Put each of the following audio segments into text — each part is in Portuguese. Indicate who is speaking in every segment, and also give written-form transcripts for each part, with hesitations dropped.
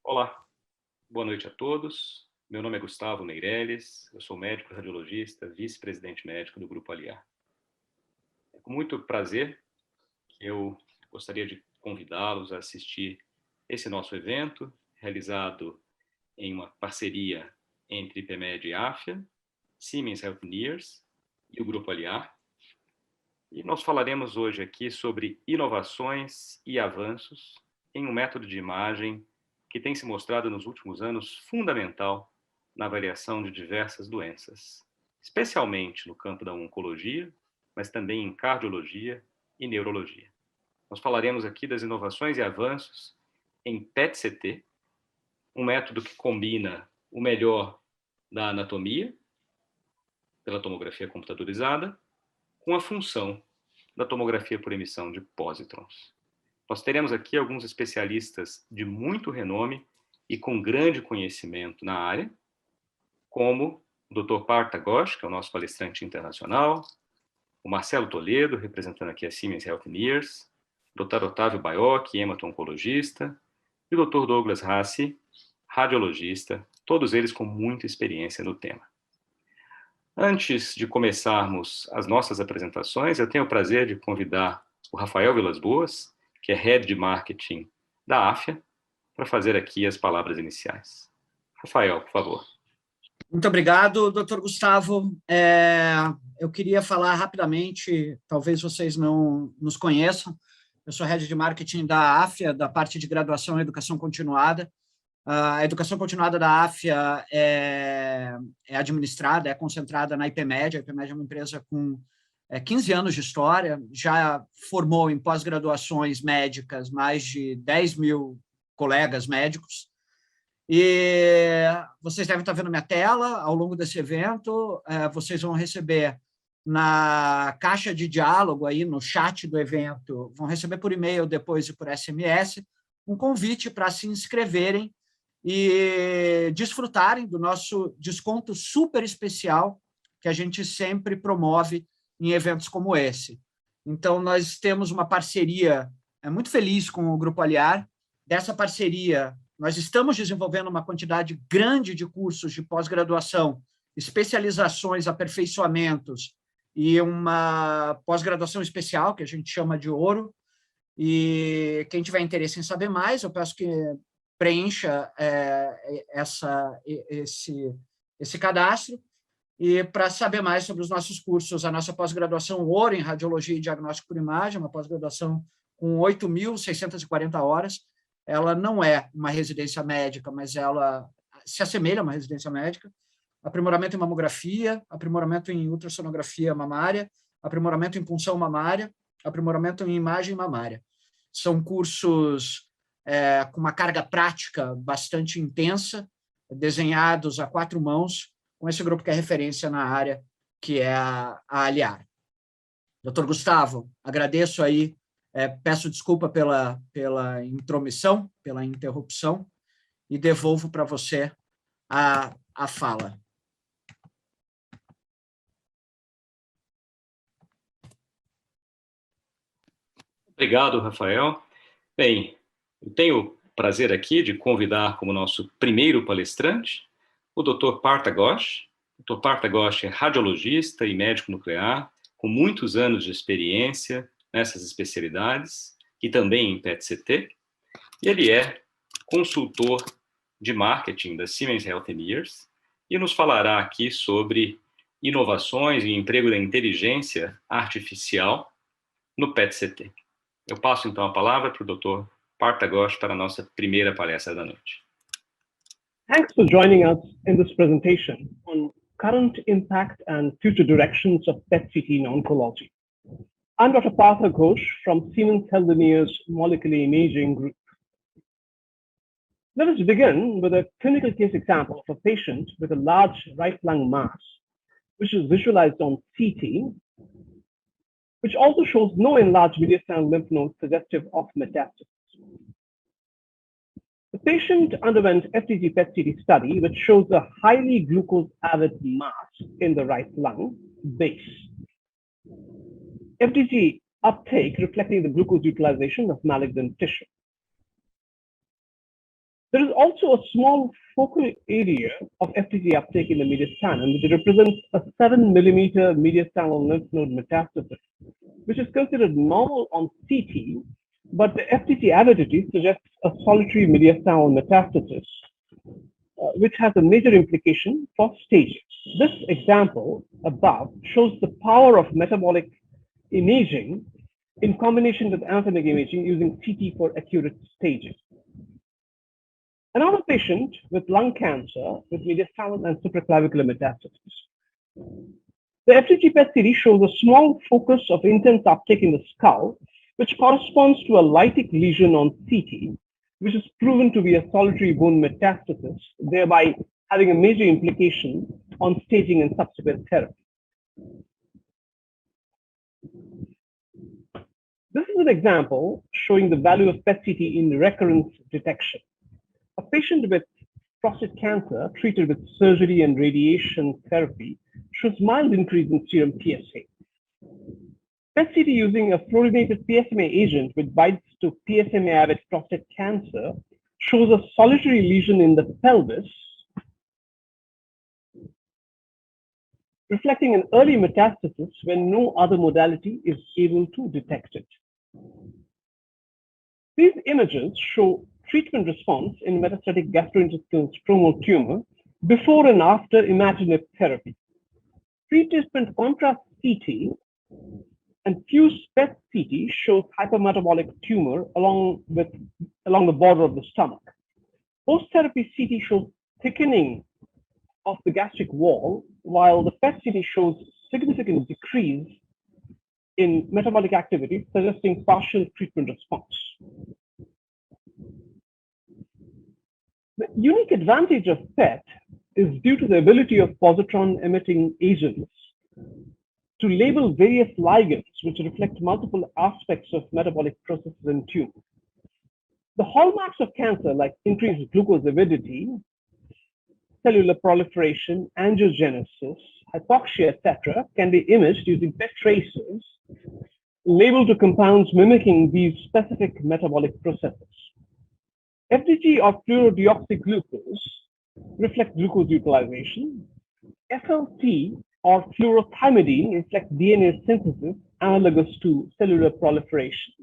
Speaker 1: Olá, boa noite a todos. Meu nome é Gustavo Meirelles, eu sou médico radiologista, vice-presidente médico do Grupo Aliar. É com muito prazer que eu gostaria de convidá-los a assistir esse nosso evento, realizado em uma parceria entre IPMED e AFIA, Siemens Healthineers e o Grupo Aliar. E nós falaremos hoje aqui sobre inovações e avanços em um método de imagem que tem se mostrado nos últimos anos fundamental na avaliação de diversas doenças, especialmente no campo da oncologia, mas também em cardiologia e neurologia. Nós falaremos aqui das inovações e avanços em PET-CT, um método que combina o melhor da anatomia, pela tomografia computadorizada, com a função da tomografia por emissão de pósitrons. Nós teremos aqui alguns especialistas de muito renome e com grande conhecimento na área, como o Dr. Partha Ghosh, que é o nosso palestrante internacional, o Marcelo Toledo, representando aqui a Siemens Healthineers, o Dr. Otávio Baiocchi, hemato-oncologista, e o Dr. Douglas Hassi, radiologista, todos eles com muita experiência no tema. Antes de começarmos as nossas apresentações, eu tenho o prazer de convidar o Rafael Vilas Boas, que é Head de Marketing da AFIA, para fazer aqui as palavras iniciais. Rafael, por favor.
Speaker 2: Muito obrigado, Dr. Gustavo. Eu queria falar rapidamente, talvez vocês não nos conheçam, eu sou Head de Marketing da AFIA, da parte de graduação e educação continuada. A educação continuada da AFIA é administrada, é concentrada na IPMED. A IPMED é uma empresa com 15 anos de história, já formou em pós-graduações médicas mais de 10 mil colegas médicos. E vocês devem estar vendo minha tela ao longo desse evento. Vocês vão receber na caixa de diálogo, aí no chat do evento, vão receber por e-mail depois e por SMS, um convite para se inscreverem e desfrutarem do nosso desconto super especial que a gente sempre promove em eventos como esse. Então, nós temos uma parceria muito feliz com o Grupo Aliar. Dessa parceria, nós estamos desenvolvendo uma quantidade grande de cursos de pós-graduação, especializações, aperfeiçoamentos e uma pós-graduação especial, que a gente chama de Ouro. E quem tiver interesse em saber mais, eu peço que preencha esse cadastro. E para saber mais sobre os nossos cursos, a nossa pós-graduação Ouro em Radiologia e Diagnóstico por Imagem, uma pós-graduação com 8.640 horas, ela não é uma residência médica, mas ela se assemelha a uma residência médica. Aprimoramento em mamografia, aprimoramento em ultrassonografia mamária, aprimoramento em punção mamária, aprimoramento em imagem mamária. São cursos com uma carga prática bastante intensa, desenhados a 4 mãos, com esse grupo que é referência na área, que é a Aliar. Doutor Gustavo, agradeço aí, peço desculpa pela intromissão, pela interrupção, e devolvo para você a fala.
Speaker 1: Obrigado, Rafael. Bem, eu tenho o prazer aqui de convidar como nosso primeiro palestrante o Dr. Partha Ghosh. O Dr. Partha Ghosh é radiologista e médico nuclear, com muitos anos de experiência nessas especialidades e também em PET-CT. E ele é consultor de marketing da Siemens Healthineers e nos falará aqui sobre inovações e emprego da inteligência artificial no PET-CT. Eu passo, então, a palavra para o Dr. Partha Ghosh para a nossa primeira palestra da noite.
Speaker 3: Thanks for joining us in this presentation on current impact and future directions of PET-CT in oncology. I'm Dr. Partha Ghosh from Siemens Healthineers Molecular Imaging Group. Let us begin with a clinical case example of a patient with a large right lung mass, which is visualized on CT, which also shows no enlarged mediastinal lymph nodes suggestive of metastasis. The patient underwent FDG PET-CT study, which shows a highly glucose-avid mass in the right lung base. FDG uptake reflecting the glucose utilization of malignant tissue. There is also a small focal area of FDG uptake in the mediastinum, which represents a 7 millimeter mediastinal lymph node metastasis, which is considered normal on CT, but the FDG avidity suggests a solitary mediastinal metastasis, which has a major implication for staging. This example above shows the power of metabolic imaging in combination with anatomic imaging using CT for accurate staging. Another patient with lung cancer with mediastinal and supraclavicular metastasis. The FDG PET-CT shows a small focus of intense uptake in the skull, which corresponds to a lytic lesion on CT, which is proven to be a solitary bone metastasis, thereby having a major implication on staging and subsequent therapy. This is an example showing the value of PET-CT in recurrence detection. A patient with prostate cancer treated with surgery and radiation therapy shows mild increase in serum PSA. PET-CT using a fluorinated PSMA agent which binds to PSMA-avid prostate cancer shows a solitary lesion in the pelvis, reflecting an early metastasis when no other modality is able to detect it. These images show treatment response in metastatic gastrointestinal stromal tumor before and after imatinib therapy. Pre-treatment contrast CT and fused PET-CT shows hypermetabolic tumor along the border of the stomach. Post-therapy CT shows thickening of the gastric wall, while the PET-CT shows significant decrease in metabolic activity, suggesting partial treatment response. The unique advantage of PET is due to the ability of positron-emitting agents to label various ligands which reflect multiple aspects of metabolic processes in tumor. The hallmarks of cancer, like increased glucose avidity, cellular proliferation, angiogenesis, hypoxia, etc., can be imaged using PET tracers labeled to compounds mimicking these specific metabolic processes. FDG or fluorodeoxyglucose reflect glucose utilization. FLT or fluorothymidine reflects DNA synthesis analogous to cellular proliferation.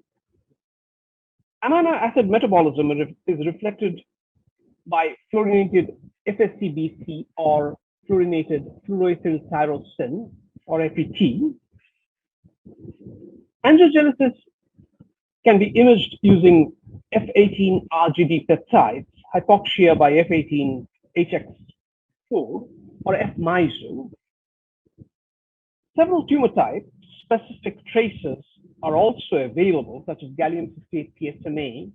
Speaker 3: Amino acid metabolism is reflected by fluorinated FSCBC or fluorinated fluoroethyltyrosine or FET. Angiogenesis can be imaged using F18 RGD peptides, hypoxia by F18 HX4 or F-MYSO. Several tumor types specific tracers are also available, such as gallium-68 PSMA,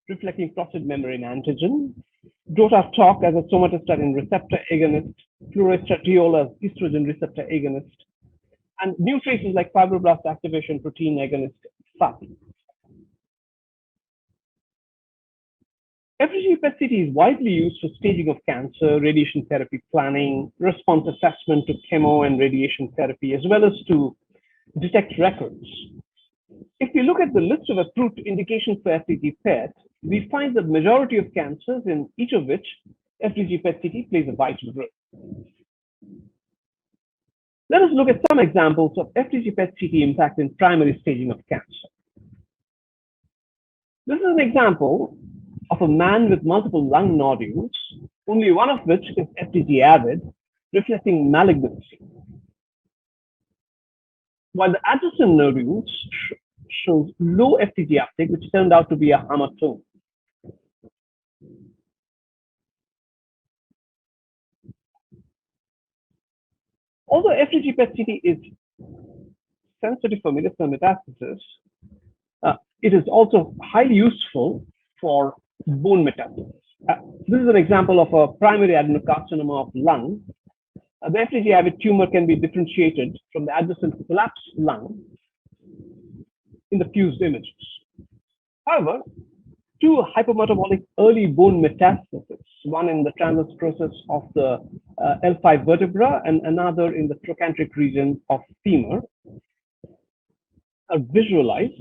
Speaker 3: reflecting prostate membrane antigen, DOTA-TOC as a somatostatin receptor agonist, fluoroestradiol as estrogen receptor agonist, and new traces like fibroblast activation protein agonist, FAPI. FDG PET-CT is widely used for staging of cancer, radiation therapy planning, response assessment to chemo and radiation therapy, as well as to detect recurrence. If we look at the list of approved indications for FDG PET, we find the majority of cancers in each of which FDG PET-CT plays a vital role. Let us look at some examples of FDG PET-CT impact in primary staging of cancer. This is an example of a man with multiple lung nodules, only one of which is FDG avid, reflecting malignancy. While the adjacent nodules shows low FDG uptake, which turned out to be a hamartoma. Although FDG PET-CT is sensitive for mediastinal metastasis, it is also highly useful for bone metastasis. This is an example of a primary adenocarcinoma of lung. The FDG avid tumor can be differentiated from the adjacent collapsed lung in the fused images. However, two hypometabolic early bone metastases, one in the transverse process of the L5 vertebra and another in the trochanteric region of femur, are visualized,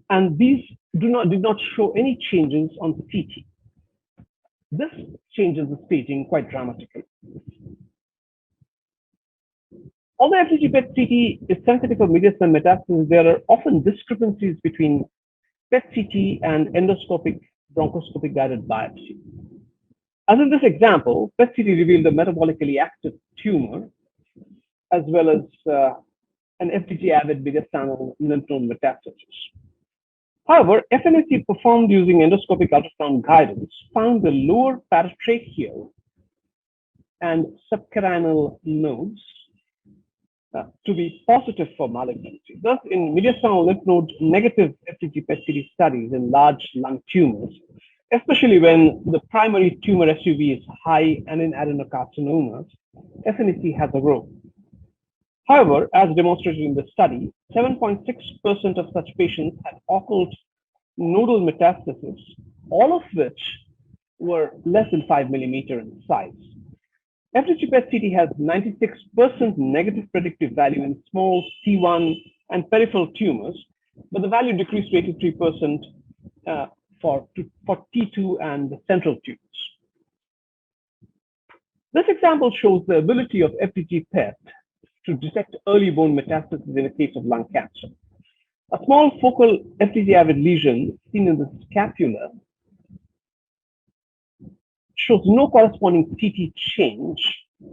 Speaker 3: and these did not show any changes on CT. This changes the staging quite dramatically. Although FDG PET-CT is sensitive for mediastinal metastasis, there are often discrepancies between PET-CT and endoscopic bronchoscopic guided biopsy. As in this example, PET-CT revealed a metabolically active tumor as well as an FDG-avid mediastinal lymph node metastasis. However, FNAC performed using endoscopic ultrasound guidance found the lower paratracheal and subcarinal nodes to be positive for malignancy. Thus, in mediastinal lymph node negative FDG PET-CT studies in large lung tumors, especially when the primary tumor SUV is high and in adenocarcinomas, FNAC has a role. However, as demonstrated in the study, 7.6% of such patients had occult nodal metastasis, all of which were less than 5 millimeter in size. FDG PET-CT has 96% negative predictive value in small T1 and peripheral tumors, but the value decreased to 83% for T2 and central tumors. This example shows the ability of FDG PET to detect early bone metastasis in the case of lung cancer. A small focal FDG-avid lesion seen in the scapula shows no corresponding CT change.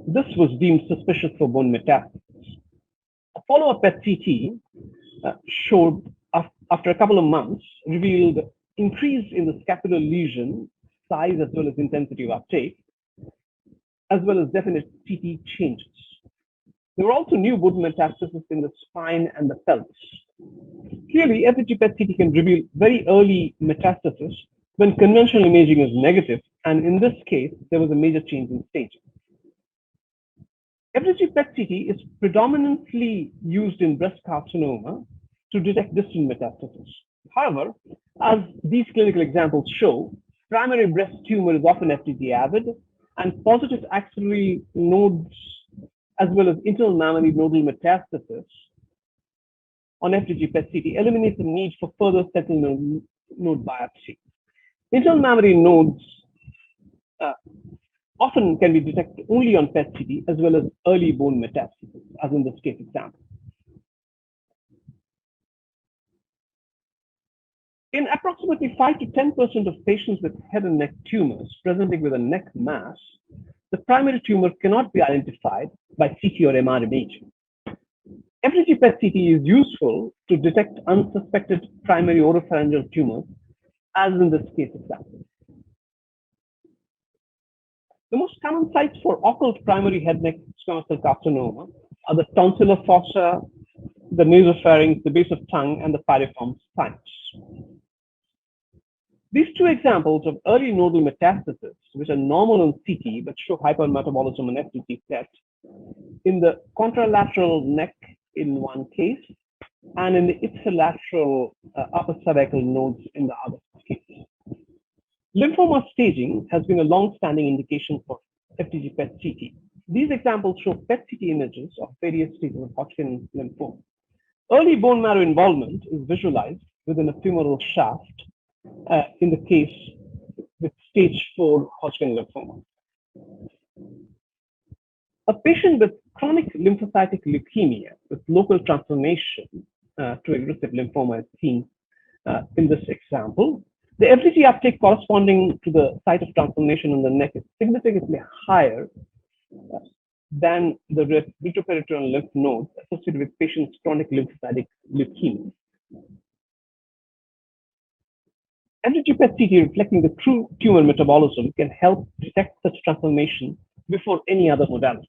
Speaker 3: This was deemed suspicious for bone metastasis. A follow-up PET-CT showed, after a couple of months, revealed increase in the scapular lesion size as well as intensity of uptake, as well as definite CT changes. There were also new bone metastasis in the spine and the pelvis. Clearly, FDG PET-CT can reveal very early metastasis when conventional imaging is negative, and in this case, there was a major change in staging. FDG PET-CT is predominantly used in breast carcinoma to detect distant metastasis. However, as these clinical examples show, primary breast tumor is often FDG-avid, and positive axillary nodes as well as internal mammary nodal metastasis on FDG PET-CT eliminates the need for further sentinel node biopsy. Internal mammary nodes often can be detected only on PET-CT as well as early bone metastasis, as in this case example. In approximately 5 to 10% of patients with head and neck tumors presenting with a neck mass, the primary tumor cannot be identified by CT or MR imaging. FDG PET-CT is useful to detect unsuspected primary oropharyngeal tumors, as in this case example. The most common sites for occult primary head neck squamous cell carcinoma are the tonsillar fossa, the nasopharynx, the base of tongue, and the pyriform sinus. These two examples of early nodal metastasis, which are normal on CT but show hypermetabolism on FDG PET, in the contralateral neck in one case, and in the ipsilateral upper cervical nodes in the other case. Lymphoma staging has been a long-standing indication for FDG PET-CT. These examples show PET-CT images of various stages of Hodgkin lymphoma. Early bone marrow involvement is visualized within a femoral shaft in the case with stage 4 Hodgkin lymphoma. A patient with chronic lymphocytic leukemia with local transformation to aggressive lymphoma is seen in this example. The FDG uptake corresponding to the site of transformation in the neck is significantly higher than the retroperitoneal lymph nodes associated with patients' chronic lymphocytic leukemia. FDG PET-CT reflecting the true tumor metabolism can help detect such transformation before any other modality.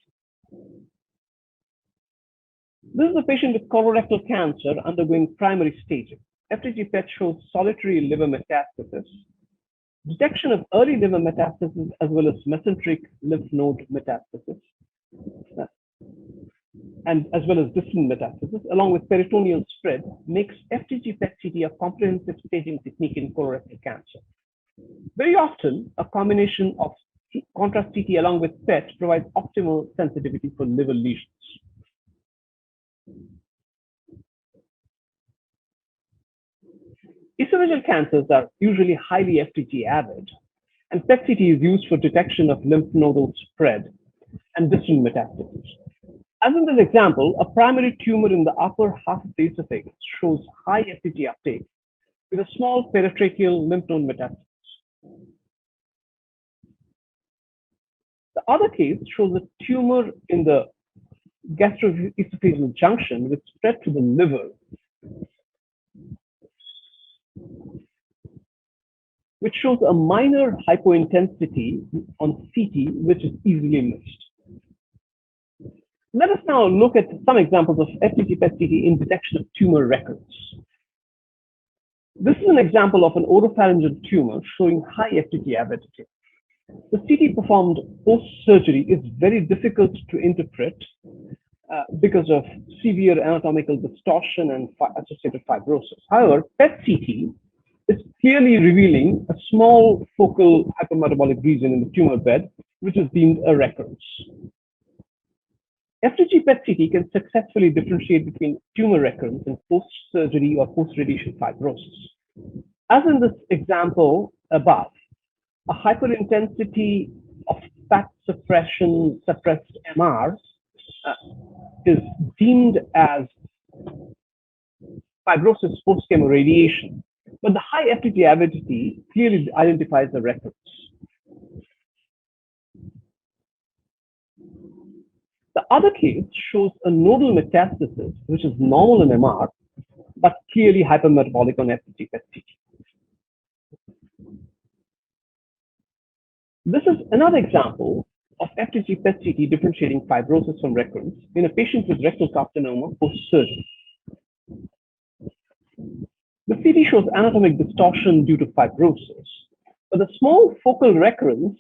Speaker 3: This is a patient with colorectal cancer undergoing primary staging. FDG PET shows solitary liver metastasis, detection of early liver metastasis as well as mesenteric lymph node metastasis, and as well as distant metastasis, along with peritoneal spread, makes FDG PET-CT a comprehensive staging technique in colorectal cancer. Very often, a combination of contrast CT along with PET provides optimal sensitivity for liver lesions. Esophageal cancers are usually highly FDG-avid, and PET-CT is used for detection of lymph nodal spread and distant metastases. As in this example, a primary tumor in the upper half of the esophagus shows high FDG uptake with a small peritracheal lymph node metastasis. The other case shows a tumor in the gastroesophageal junction which spread to the liver, which shows a minor hypointensity on CT, which is easily missed. Let us now look at some examples of FDG PET-CT in detection of tumor recurrence. This is an example of an oropharyngeal tumor showing high FDG avidity. The CT performed post-surgery is very difficult to interpret because of severe anatomical distortion and associated fibrosis. However, PET-CT is clearly revealing a small focal hypermetabolic region in the tumor bed, which is deemed a recurrence. FDG PET-CT can successfully differentiate between tumor recurrence and post-surgery or post-radiation fibrosis. As in this example above, a hyperintensity of fat suppression suppressed MR is deemed as fibrosis post-chemo radiation, but the high FDG avidity clearly identifies the recurrence. The other case shows a nodal metastasis, which is normal in MR, but clearly hypermetabolic on FDG PET-CT. This is another example of FDG PET-CT differentiating fibrosis from recurrence in a patient with rectal carcinoma post-surgery. The CT shows anatomic distortion due to fibrosis, but the small focal recurrence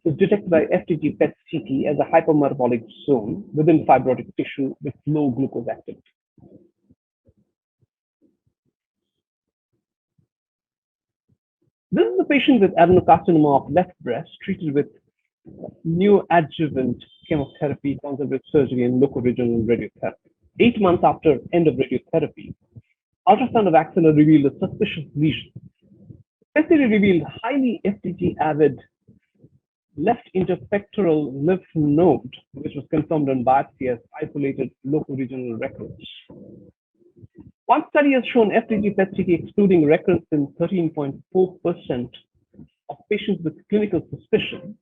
Speaker 3: is detected by FDG PET-CT as a hypermetabolic zone within fibrotic tissue with low glucose activity. This is a patient with adenocarcinoma of left breast treated with neoadjuvant chemotherapy, conservative surgery, and locoregional radiotherapy. 8 months after end of radiotherapy, ultrasound of axilla revealed a suspicious lesion. PET-CT revealed highly FDG-avid left interpectoral lymph node, which was confirmed on biopsy as isolated locoregional recurrence. One study has shown FDG PET-CT excluding recurrence in 13.4% of patients with clinical suspicion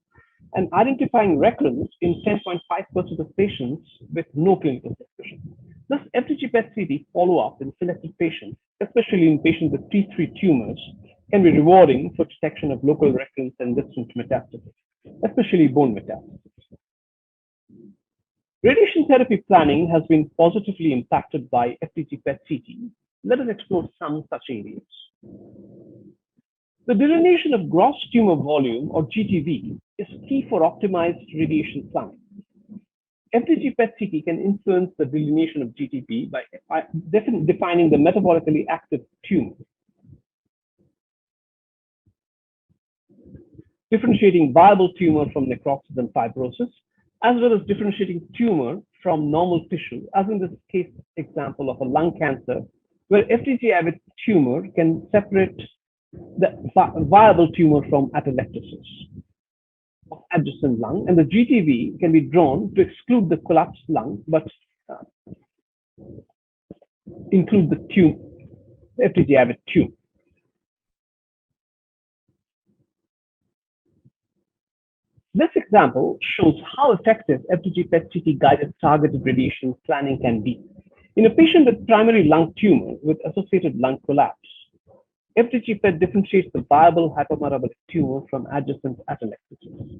Speaker 3: and identifying recurrence in 10.5% of patients with no clinical suspicion. Thus, FDG PET-CT follow-up in selected patients, especially in patients with T3 tumors, can be rewarding for detection of local recurrence and distant metastasis, especially bone metastasis. Radiation therapy planning has been positively impacted by FDG PET-CT. Let us explore some such areas. The delineation of gross tumor volume, or GTV, is key for optimized radiation planning. FDG PET-CT can influence the delineation of GTV by defining the metabolically active tumor, differentiating viable tumor from necrosis and fibrosis, as well as differentiating tumor from normal tissue, as in this case example of a lung cancer, where FDG-avid tumor can separate the viable tumor from atelectasis of adjacent lung, and the GTV can be drawn to exclude the collapsed lung, but include the tumor, the FDG-avid tumor. This example shows how effective FDG PET-CT guided targeted radiation planning can be. In a patient with primary lung tumor with associated lung collapse, FDG PET differentiates the viable hypermetabolic tumor from adjacent atelectasis.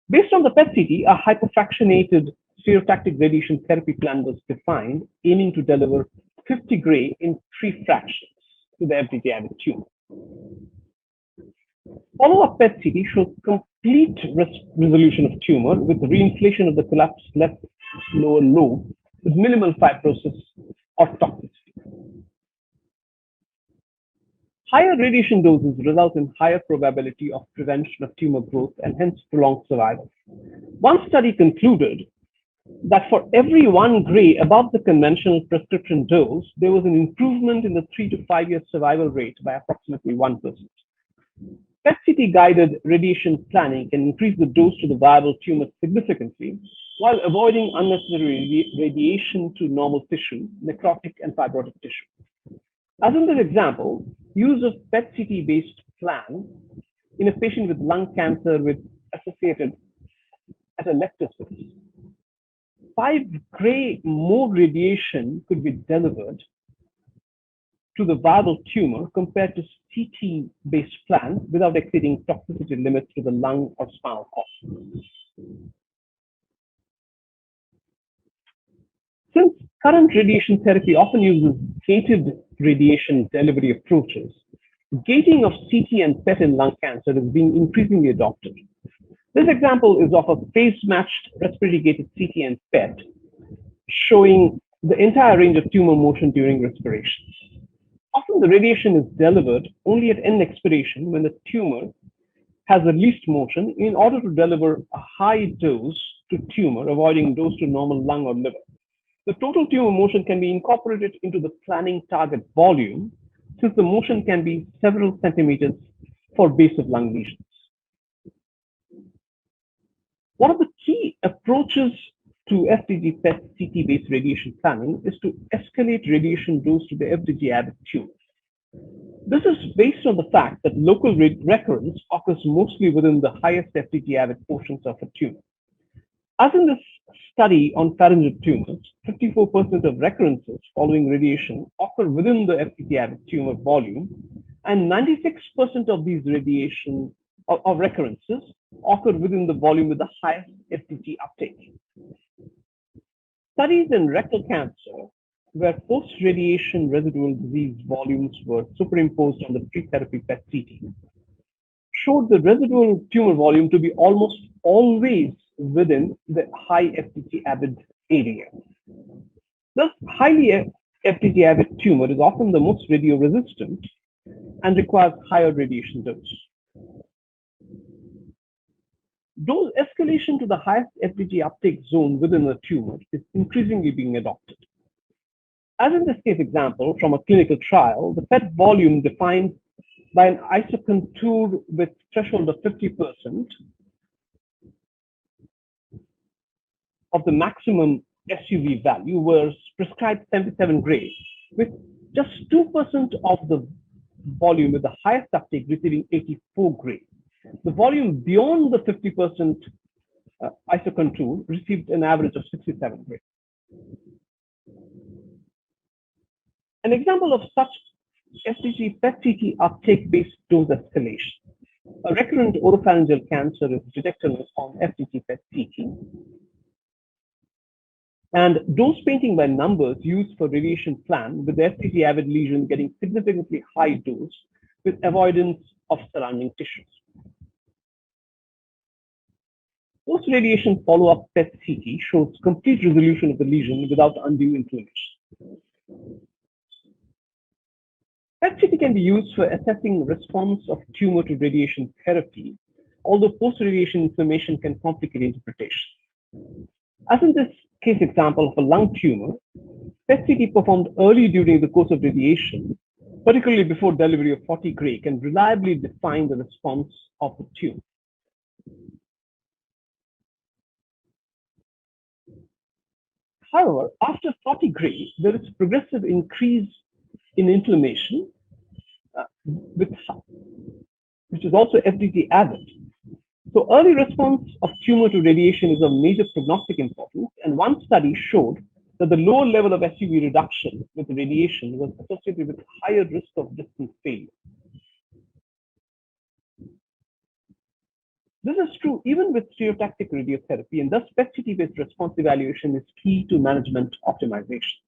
Speaker 3: Based on the PET-CT, a hyperfractionated stereotactic radiation therapy plan was defined, aiming to deliver 50 gray in 3 fractions to the FDG-avid tumor. Follow-up PET-CT shows complete resolution of tumor with reinflation of the collapsed left lower lobe with minimal fibrosis or toxicity. Higher radiation doses result in higher probability of prevention of tumor growth and hence prolonged survival. One study concluded that for every 1 gray above the conventional prescription dose, there was an improvement in the 3 to 5 year survival rate by approximately 1%. PET-CT guided radiation planning can increase the dose to the viable tumor significantly while avoiding unnecessary radiation to normal tissue, necrotic and fibrotic tissue. As in this example, use of PET-CT based plan in a patient with lung cancer with associated atelectasis, 5 gray more radiation could be delivered to the viable tumor compared to CT-based plan without exceeding toxicity limits to the lung or spinal cord. Since current radiation therapy often uses gated radiation delivery approaches, gating of CT and PET in lung cancer is being increasingly adopted. This example is of a phase-matched respiratory gated CT and PET showing the entire range of tumor motion during respiration. Often the radiation is delivered only at end expiration when the tumor has the least motion in order to deliver a high dose to tumor, avoiding dose to normal lung or liver. The total tumor motion can be incorporated into the planning target volume, since the motion can be several centimeters for base of lung lesions. One of the key approaches to FDG PET CT based radiation planning is to escalate radiation dose to the FDG avid tumor. This is based on the fact that local recurrence occurs mostly within the highest FDG avid portions of a tumor. As in this study on pharyngeal tumors, 54% of recurrences following radiation occur within the FDG avid tumor volume, and 96% of these radiation of recurrences occur within the volume with the highest FDG uptake. Studies in rectal cancer, where post-radiation residual disease volumes were superimposed on the pre-therapy PET-CT, showed the residual tumor volume to be almost always within the high FDG avid area. Thus, highly FDG avid tumor is often the most radio-resistant and requires higher radiation dose. Dose escalation to the highest FDG uptake zone within a tumor is increasingly being adopted. As in this case example from a clinical trial, the PET volume defined by an isocontour with threshold of 50% of the maximum SUV value was prescribed 77 gray, with just 2% of the volume with the highest uptake receiving 84 gray. The volume beyond the 50% isocontour received an average of 67 gray. An example of such FDG PET-CT uptake-based dose escalation. A recurrent oropharyngeal cancer is detected on FDG PET-CT. And dose painting by numbers used for radiation plan with the FDG avid lesion getting significantly high dose with avoidance of surrounding tissues. Post-radiation follow-up PET-CT shows complete resolution of the lesion without undue inflammation. PET-CT can be used for assessing response of tumor to radiation therapy, although post-radiation inflammation can complicate interpretation. As in this case example of a lung tumor, PET-CT performed early during the course of radiation, particularly before delivery of 40 gray, can reliably define the response of the tumor. However, after 40 gray, there is progressive increase in inflammation, which is also FDG avid. So early response of tumor to radiation is of major prognostic importance, and one study showed that the lower level of SUV reduction with radiation was associated with higher risk of distant failure. This is true even with stereotactic radiotherapy, and thus PET-CT-based response evaluation is key to management optimization.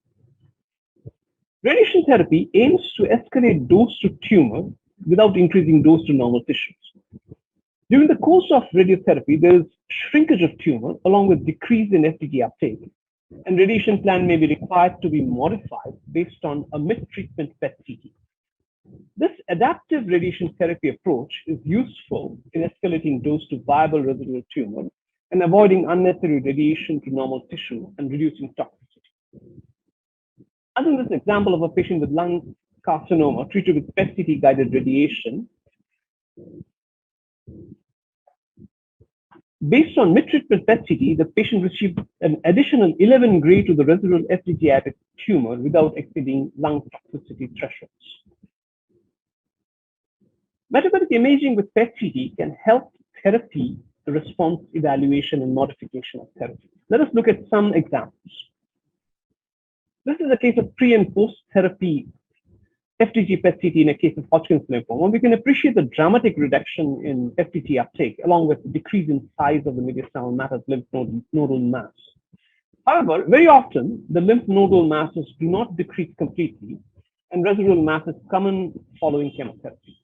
Speaker 3: Radiation therapy aims to escalate dose to tumor without increasing dose to normal tissues. During the course of radiotherapy, there is shrinkage of tumor along with decrease in FDG uptake, and radiation plan may be required to be modified based on a mid-treatment PET-CT. This adaptive radiation therapy approach is useful in escalating dose to viable residual tumor and avoiding unnecessary radiation to normal tissue and reducing toxicity. As in this example of a patient with lung carcinoma treated with PET-CT guided radiation, based on mid-treatment PET-CT, the patient received an additional 11 gray to the residual FDG-avid tumor without exceeding lung toxicity thresholds. Metabolic imaging with PET-CT can help therapy response evaluation and modification of therapy. Let us look at some examples. This is a case of pre and post-therapy FDG PET-CT in a case of Hodgkin's lymphoma. We can appreciate the dramatic reduction in FDG uptake along with the decrease in size of the mediastinal mass lymph nodal mass. However, very often the lymph nodal masses do not decrease completely and residual mass is common following chemotherapy.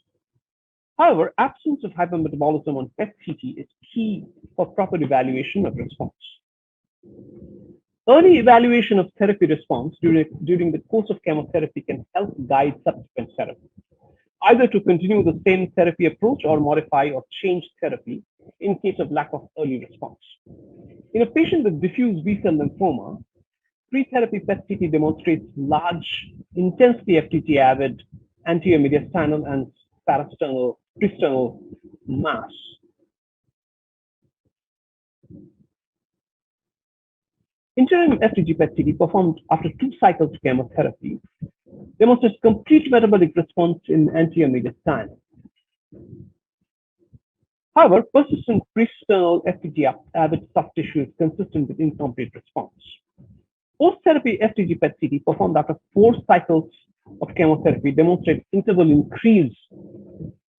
Speaker 3: However, absence of hypermetabolism on PET-CT is key for proper evaluation of response. Early evaluation of therapy response during the course of chemotherapy can help guide subsequent therapy, either to continue the same therapy approach or modify or change therapy in case of lack of early response. In a patient with diffuse B-cell lymphoma, pre-therapy PET-CT demonstrates large, intensely FDG-avid anterior mediastinal and parasternal mass. Interim FDG PET-CT performed after 2 cycles of chemotherapy demonstrates complete metabolic response in anterior mediastinum. However, persistent pre-sternal FDG-avid soft tissue is consistent with incomplete response. Post-therapy FDG PET-CT performed after 4 cycles of chemotherapy demonstrates interval increase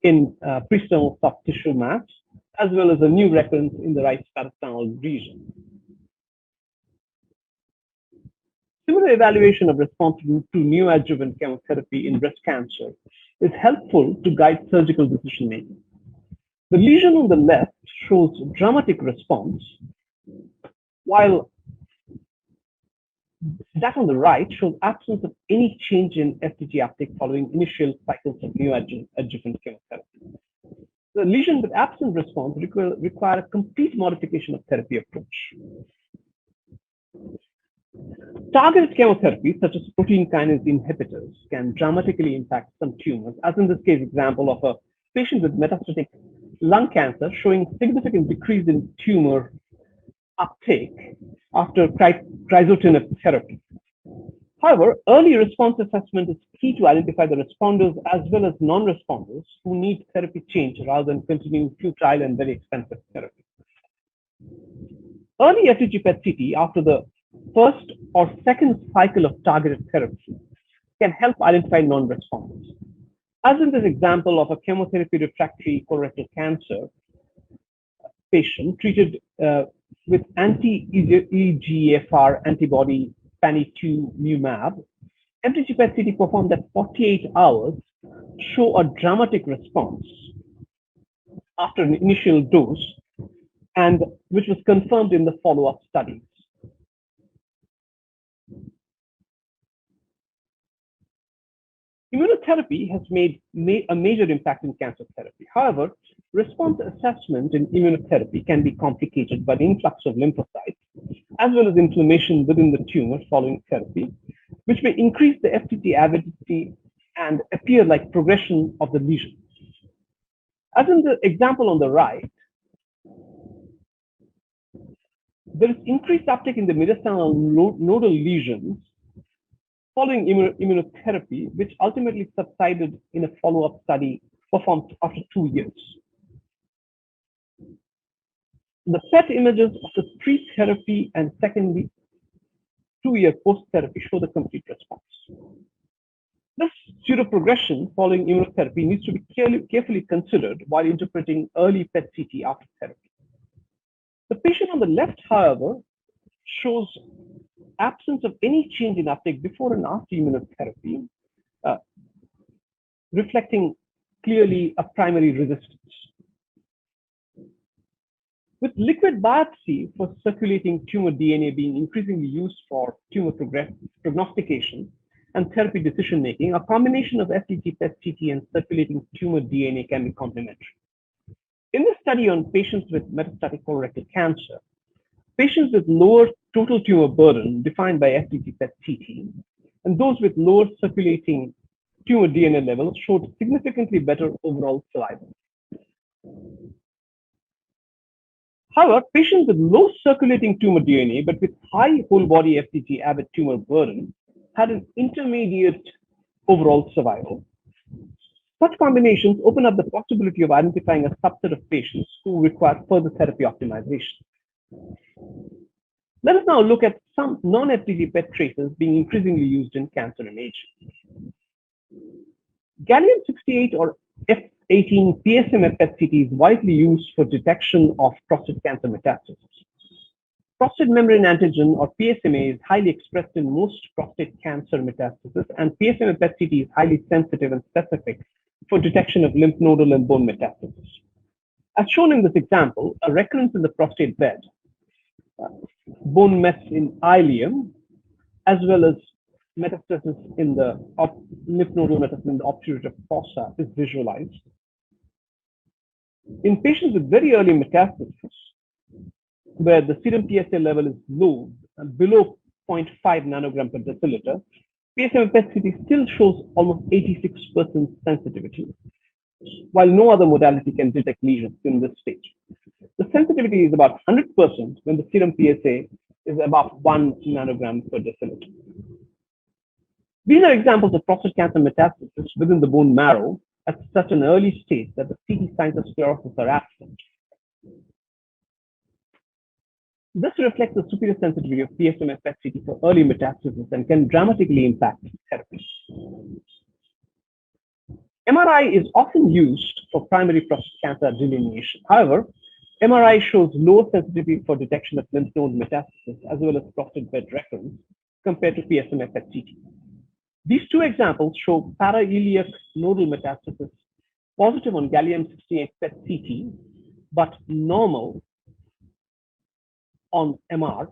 Speaker 3: in pre-sternal soft tissue mass, as well as a new recurrence in the right parasternal region. Similar evaluation of response to neoadjuvant chemotherapy in breast cancer is helpful to guide surgical decision making. The lesion on the left shows dramatic response, while that on the right shows absence of any change in FDG uptake following initial cycles of neoadjuvant chemotherapy. The lesion with absent response require a complete modification of therapy approach. Targeted chemotherapy, such as protein kinase inhibitors, can dramatically impact some tumors, as in this case example of a patient with metastatic lung cancer showing significant decrease in tumor uptake after crizotinib therapy. However, early response assessment is key to identify the responders as well as non-responders who need therapy change rather than continuing futile and very expensive therapy. Early FDG PET-CT after the first or second cycle of targeted therapy can help identify non-responders. As in this example of a chemotherapy refractory colorectal cancer patient treated with anti-EGFR antibody panitumumab, FDG PET-CT performed at 48 hours show a dramatic response after an initial dose, and which was confirmed in the follow-up studies. Immunotherapy has made a major impact in cancer therapy. However, response assessment in immunotherapy can be complicated by the influx of lymphocytes, as well as inflammation within the tumor following therapy, which may increase the FDG avidity and appear like progression of the lesion. As in the example on the right, there is increased uptake in the mediastinal nodal lesions following immunotherapy, which ultimately subsided in a follow-up study performed after 2 years. The PET images of the pre-therapy and secondly 2-year post-therapy show the complete response. This pseudoprogression following immunotherapy needs to be carefully considered while interpreting early PET-CT after therapy. The patient on the left, however, shows absence of any change in uptake before and after immunotherapy, reflecting clearly a primary resistance. With liquid biopsy for circulating tumor DNA being increasingly used for tumor prognostication and therapy decision making, a combination of FDG PET-CT and circulating tumor DNA can be complementary. In the study on patients with metastatic colorectal cancer, patients with lower total tumor burden defined by FDG-PET-CT and those with lower circulating tumor DNA levels showed significantly better overall survival. However, patients with low circulating tumor DNA but with high whole body FDG-ABET tumor burden had an intermediate overall survival. Such combinations open up the possibility of identifying a subset of patients who require further therapy optimization. Let us now look at some non-FDG PET tracers being increasingly used in cancer imaging. Gallium-68 or F18 PSMA PET-CT is widely used for detection of prostate cancer metastasis. Prostate membrane antigen or PSMA is highly expressed in most prostate cancer metastases, and PSMA PET-CT is highly sensitive and specific for detection of lymph nodal and bone metastasis. As shown in this example, a recurrence in the prostate bed, bone mets in ileum, as well as metastasis in the lymph nodal metastasis in the obturator fossa is visualized. In patients with very early metastasis, where the serum PSA level is low and below 0.5 nanogram per deciliter, PSMA PET-CT still shows almost 86% sensitivity, while no other modality can detect lesions in this stage. The sensitivity is about 100% when the serum PSA is above 1 nanogram per deciliter. These are examples of prostate cancer metastasis within the bone marrow at such an early stage that the CT signs of sclerosis are absent. This reflects the superior sensitivity of PSMA PET-CT for early metastasis and can dramatically impact therapy. MRI is often used for primary prostate cancer delineation. However, MRI shows lower sensitivity for detection of lymph node metastasis as well as prostate bed recurrence compared to PSMA PET-CT. These two examples show parailiac nodal metastasis positive on gallium-68 PET-CT, but normal on MR,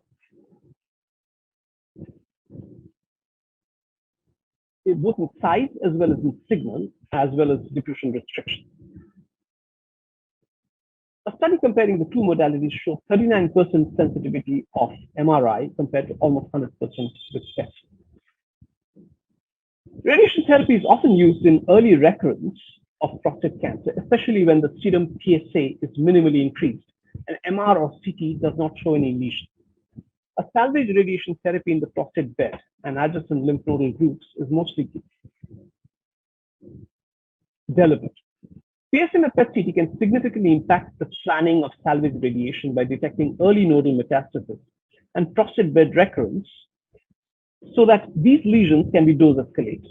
Speaker 3: both in size as well as in signal, as well as diffusion restriction. A study comparing the two modalities shows 39% sensitivity of MRI compared to almost 100% with PET. Radiation therapy is often used in early recurrence of prostate cancer, especially when the serum PSA is minimally increased and MR or CT does not show any lesion. A salvage radiation therapy in the prostate bed and adjacent lymph nodal groups is mostly deliberate. PSMA PET-CT can significantly impact the planning of salvage radiation by detecting early nodal metastasis and prostate bed recurrence so that these lesions can be dose escalated.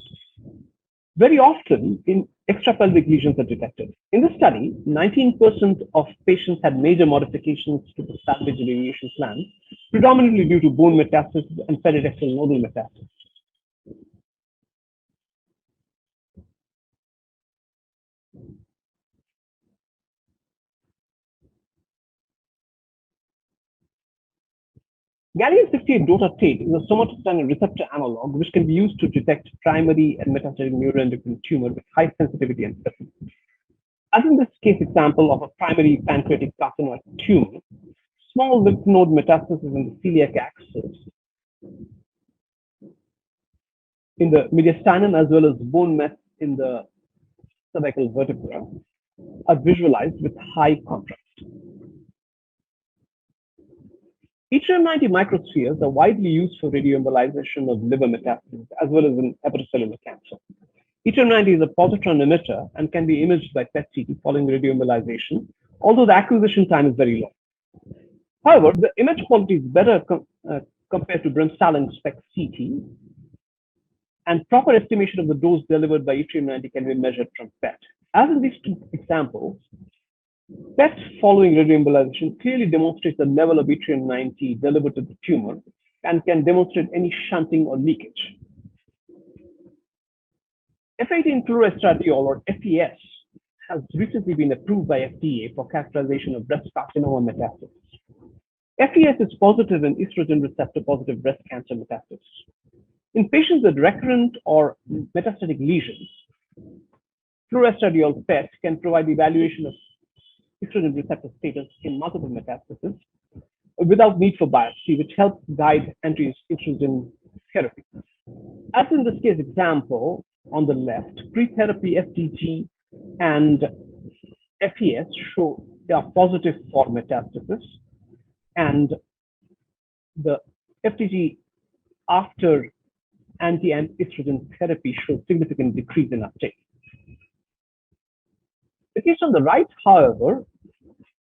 Speaker 3: Very often, extrapelvic lesions are detected. In the study, 19% of patients had major modifications to the salvage radiation plan, predominantly due to bone metastasis and peridexal nodal metastasis. Gallium-68 dotatate is a somatostatin receptor analog which can be used to detect primary and metastatic neuroendocrine tumor with high sensitivity and specificity. As in this case example of a primary pancreatic carcinoid tumor, small lymph node metastasis in the celiac axis, in the mediastinum, as well as bone mets in the cervical vertebra, are visualized with high contrast. Yttrium-90 microspheres are widely used for radioembolization of liver metastases as well as in hepatocellular cancer. Yttrium-90 is a positron emitter and can be imaged by PET-CT following radioembolization, although the acquisition time is very long. However, the image quality is better compared to Brimstall SPECT-CT, and proper estimation of the dose delivered by Yttrium-90 can be measured from PET. As in these two examples, PET following radioembolization clearly demonstrates the level of Yttrium-90 delivered to the tumor and can demonstrate any shunting or leakage. F18 fluoroestradiol or FES has recently been approved by FDA for characterization of breast carcinoma metastasis. FES is positive in estrogen receptor positive breast cancer metastasis. In patients with recurrent or metastatic lesions, fluoroestradiol PET can provide evaluation of estrogen receptor status in multiple metastases without need for biopsy, which helps guide anti-estrogen therapy. As in this case example on the left, pre-therapy FDG and FES show they are positive for metastasis, and the FDG after anti-estrogen therapy shows significant decrease in uptake. The case on the right, however,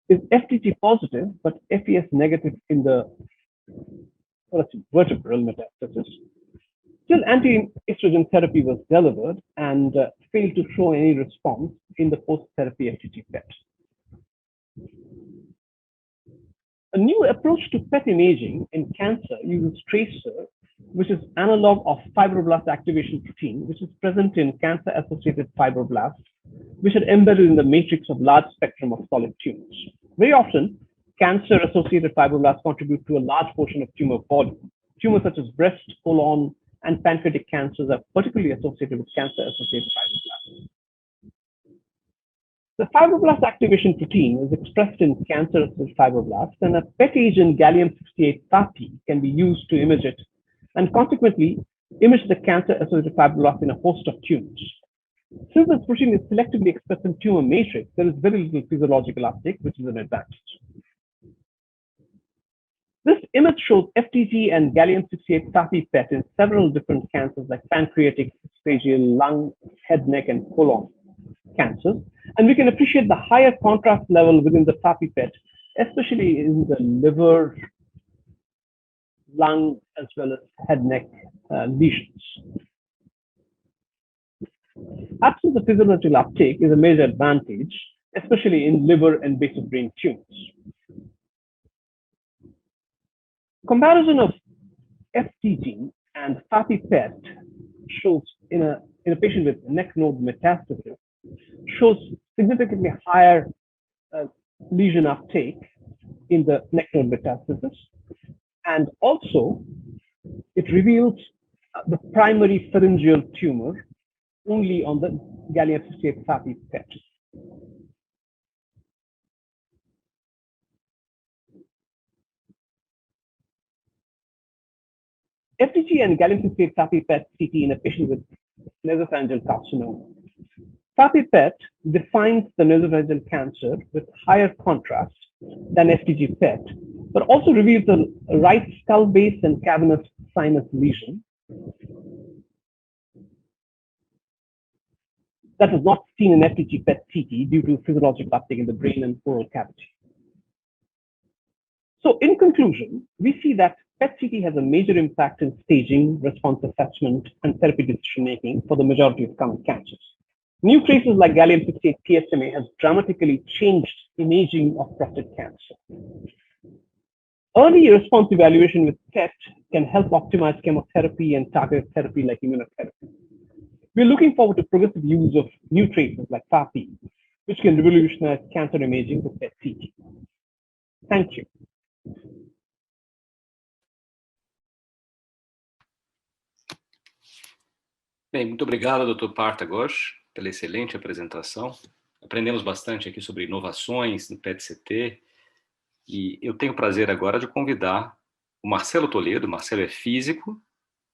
Speaker 3: is FDG positive but FES negative in the vertebral metastasis. Still, anti-estrogen therapy was delivered and failed to show any response in the post-therapy FDG PET. A new approach to PET imaging in cancer uses TRACER, which is analog of fibroblast activation protein, which is present in cancer-associated fibroblasts, which are embedded in the matrix of large spectrum of solid tumors. Very often, cancer-associated fibroblasts contribute to a large portion of tumor volume. Tumors such as breast, colon, and pancreatic cancers are particularly associated with cancer-associated fibroblasts. The fibroblast activation protein is expressed in cancer-associated fibroblasts, and a PET agent, gallium-68 FAPI, can be used to image it, and consequently image the cancer-associated fibroblasts in a host of tumors. Since this protein is selectively expressed in tumor matrix, there is very little physiological uptake, which is an advantage. This image shows FDG and gallium-68 FAPI PET in several different cancers like pancreatic, esophageal, lung, head, neck, and colon cancers. And we can appreciate the higher contrast level within the FAPI PET, especially in the liver, lung, as well as head, neck lesions. Absence of physiological uptake is a major advantage, especially in liver and base of brain tumors. Comparison of FDG and FAPI PET shows in a patient with neck node metastasis shows significantly higher lesion uptake in the neck node metastasis, and also it reveals the primary pharyngeal tumor only on the gallium-68 FAPI PET. FDG and gallium-68 FAPI PET CT in a patient with nasopharyngeal carcinoma. FAPI PET defines the nasopharyngeal cancer with higher contrast than FDG PET, but also reveals the right skull base and cavernous sinus lesion that was not seen in FDG PET CT due to physiological uptake in the brain and oral cavity. So in conclusion, we see that PET CT has a major impact in staging, response assessment, and therapy decision-making for the majority of common cancers. New traces like gallium-68 PSMA has dramatically changed imaging of prostate cancer. Early response evaluation with PET can help optimize chemotherapy and targeted therapy like immunotherapy. We're looking forward to progressive use of new traces like FAPI, which can revolutionize cancer imaging with PET CT. Thank you.
Speaker 1: Bem, muito obrigado, Dr. Partha Ghosh, pela excelente apresentação. Aprendemos bastante aqui sobre inovações no PET-CT, e eu tenho o prazer agora de convidar o Marcelo Toledo. Marcelo é físico,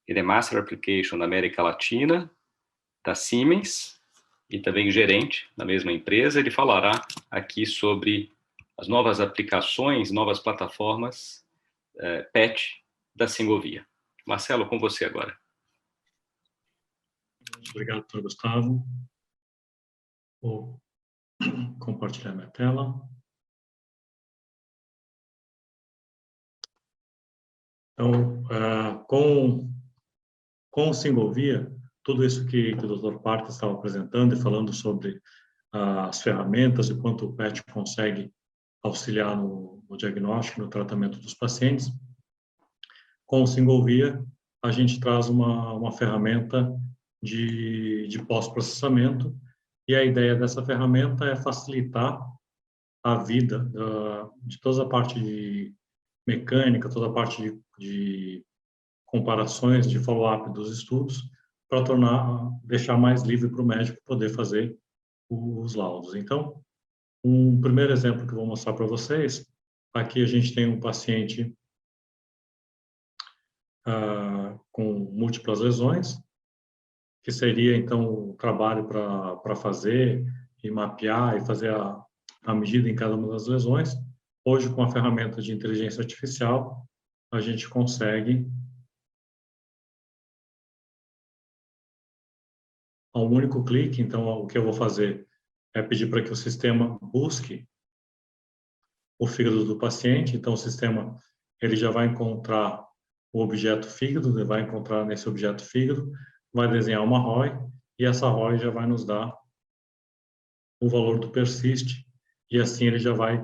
Speaker 1: ele é Master Application da América Latina, da Siemens, e também gerente na mesma empresa. Ele falará aqui sobre as novas aplicações, novas plataformas PET da Singovia. Marcelo, com você agora.
Speaker 4: Obrigado, doutor Gustavo. Vou compartilhar minha tela. Então, com o Singovia, tudo isso que o Dr. Partha estava apresentando e falando sobre as ferramentas e quanto o PET consegue auxiliar no diagnóstico, no tratamento dos pacientes, com o Singovia, a gente traz uma ferramenta de pós-processamento, e a ideia dessa ferramenta é facilitar a vida de toda a parte de mecânica, toda a parte de comparações, de follow-up dos estudos, para deixar mais livre para o médico poder fazer os laudos. Então, Um primeiro exemplo que eu vou mostrar para vocês, aqui a gente tem um paciente com múltiplas lesões, que seria, então, o trabalho para fazer e mapear e fazer a medida em cada uma das lesões. Hoje, com a ferramenta de inteligência artificial, a gente consegue, a um único clique. Então, o que eu vou fazer é pedir para que o sistema busque o fígado do paciente. Então, o sistema ele já vai encontrar o objeto fígado, ele vai encontrar nesse objeto fígado, vai desenhar uma ROI, e essa ROI já vai nos dar o valor do persist, e assim ele já vai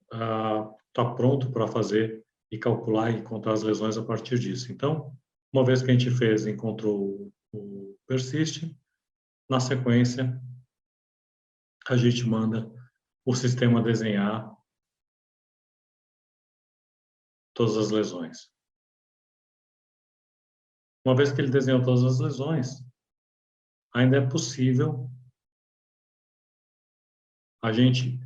Speaker 4: estar pronto para fazer e calcular e contar as lesões a partir disso. Então, uma vez que a gente fez, encontrou o persist, na sequência, a gente manda o sistema desenhar todas as lesões. Uma vez que ele desenhou todas as lesões, ainda é possível a gente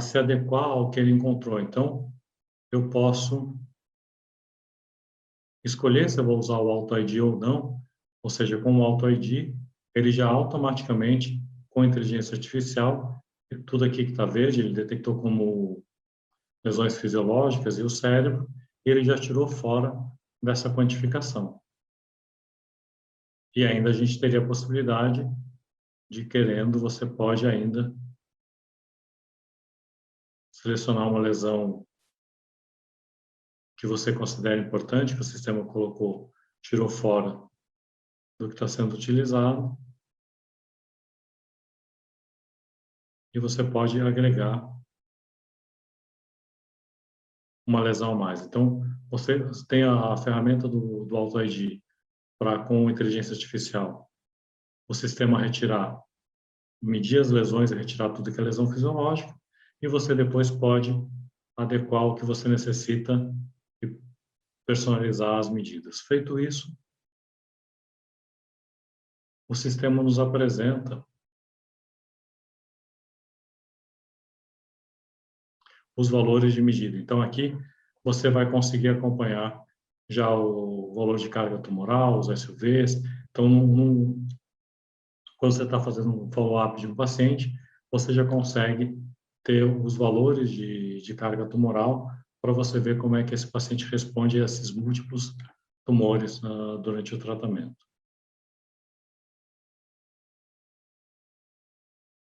Speaker 4: se adequar ao que ele encontrou. Então, eu posso escolher se eu vou usar o Auto ID ou não, ou seja, com o Auto ID, ele já automaticamente, com inteligência artificial, tudo aqui que está verde, ele detectou como lesões fisiológicas e o cérebro, e ele já tirou fora dessa quantificação. E ainda a gente teria a possibilidade de, querendo, você pode ainda selecionar uma lesão que você considera importante, que o sistema colocou, tirou fora do que está sendo utilizado, e você pode agregar uma lesão a mais. Então, você tem a ferramenta do Auto ID para, com inteligência artificial, o sistema retirar, medir as lesões e retirar tudo que é lesão fisiológica, e você depois pode adequar o que você necessita e personalizar as medidas. Feito isso, o sistema nos apresenta os valores de medida. Então, aqui você vai conseguir acompanhar já o valor de carga tumoral, os SUVs. Então, quando você está fazendo um follow-up de um paciente, você já consegue ter os valores de carga tumoral para você ver como é que esse paciente responde a esses múltiplos tumores durante o tratamento.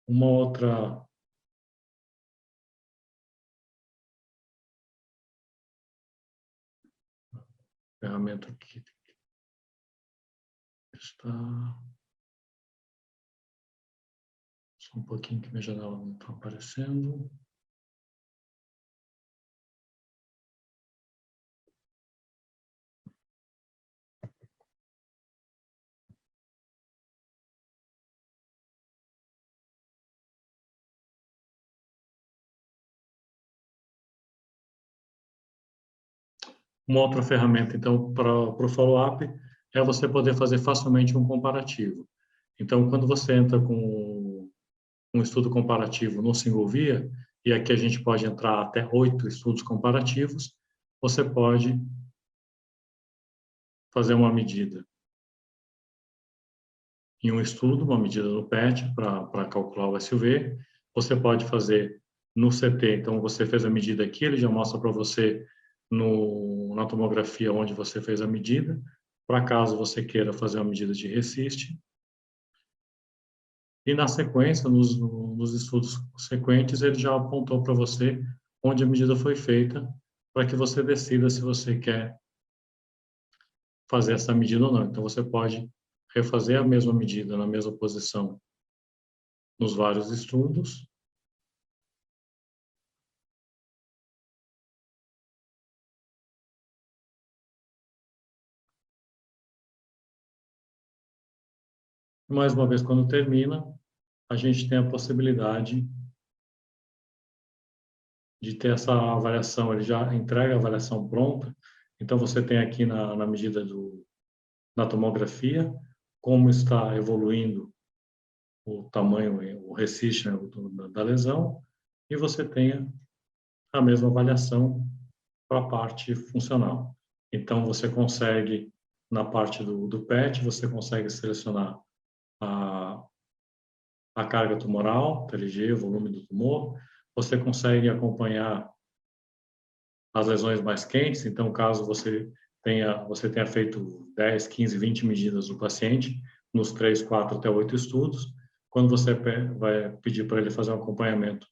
Speaker 4: Uma outra ferramenta aqui está... Só um pouquinho que minha janela não está aparecendo. Uma outra ferramenta, então, para o follow-up, é você poder fazer facilmente um comparativo. Então, quando você entra com um estudo comparativo no single via, e aqui a gente pode entrar até 8 estudos comparativos, você pode fazer uma medida em um estudo, uma medida no PET para calcular o SUV. Você pode fazer no CT, então você fez a medida aqui, ele já mostra para você na tomografia onde você fez a medida, para caso você queira fazer uma medida de RECIST. E na sequência, nos estudos sequentes, ele já apontou para você onde a medida foi feita, para que você decida se você quer fazer essa medida ou não. Então, você pode refazer a mesma medida na mesma posição nos vários estudos. Mais uma vez, quando termina, a gente tem a possibilidade de ter essa avaliação. Ele já entrega a avaliação pronta. Então, você tem aqui na medida da tomografia, como está evoluindo o tamanho, o RECIST, né, da lesão, e você tenha a mesma avaliação para a parte funcional. Então, você consegue, na parte do PET, você consegue selecionar a carga tumoral, TLG, o volume do tumor, você consegue acompanhar as lesões mais quentes, então, caso você tenha feito 10, 15, 20 medidas do paciente, nos 3, 4 até 8 estudos, quando você vai pedir para ele fazer um acompanhamento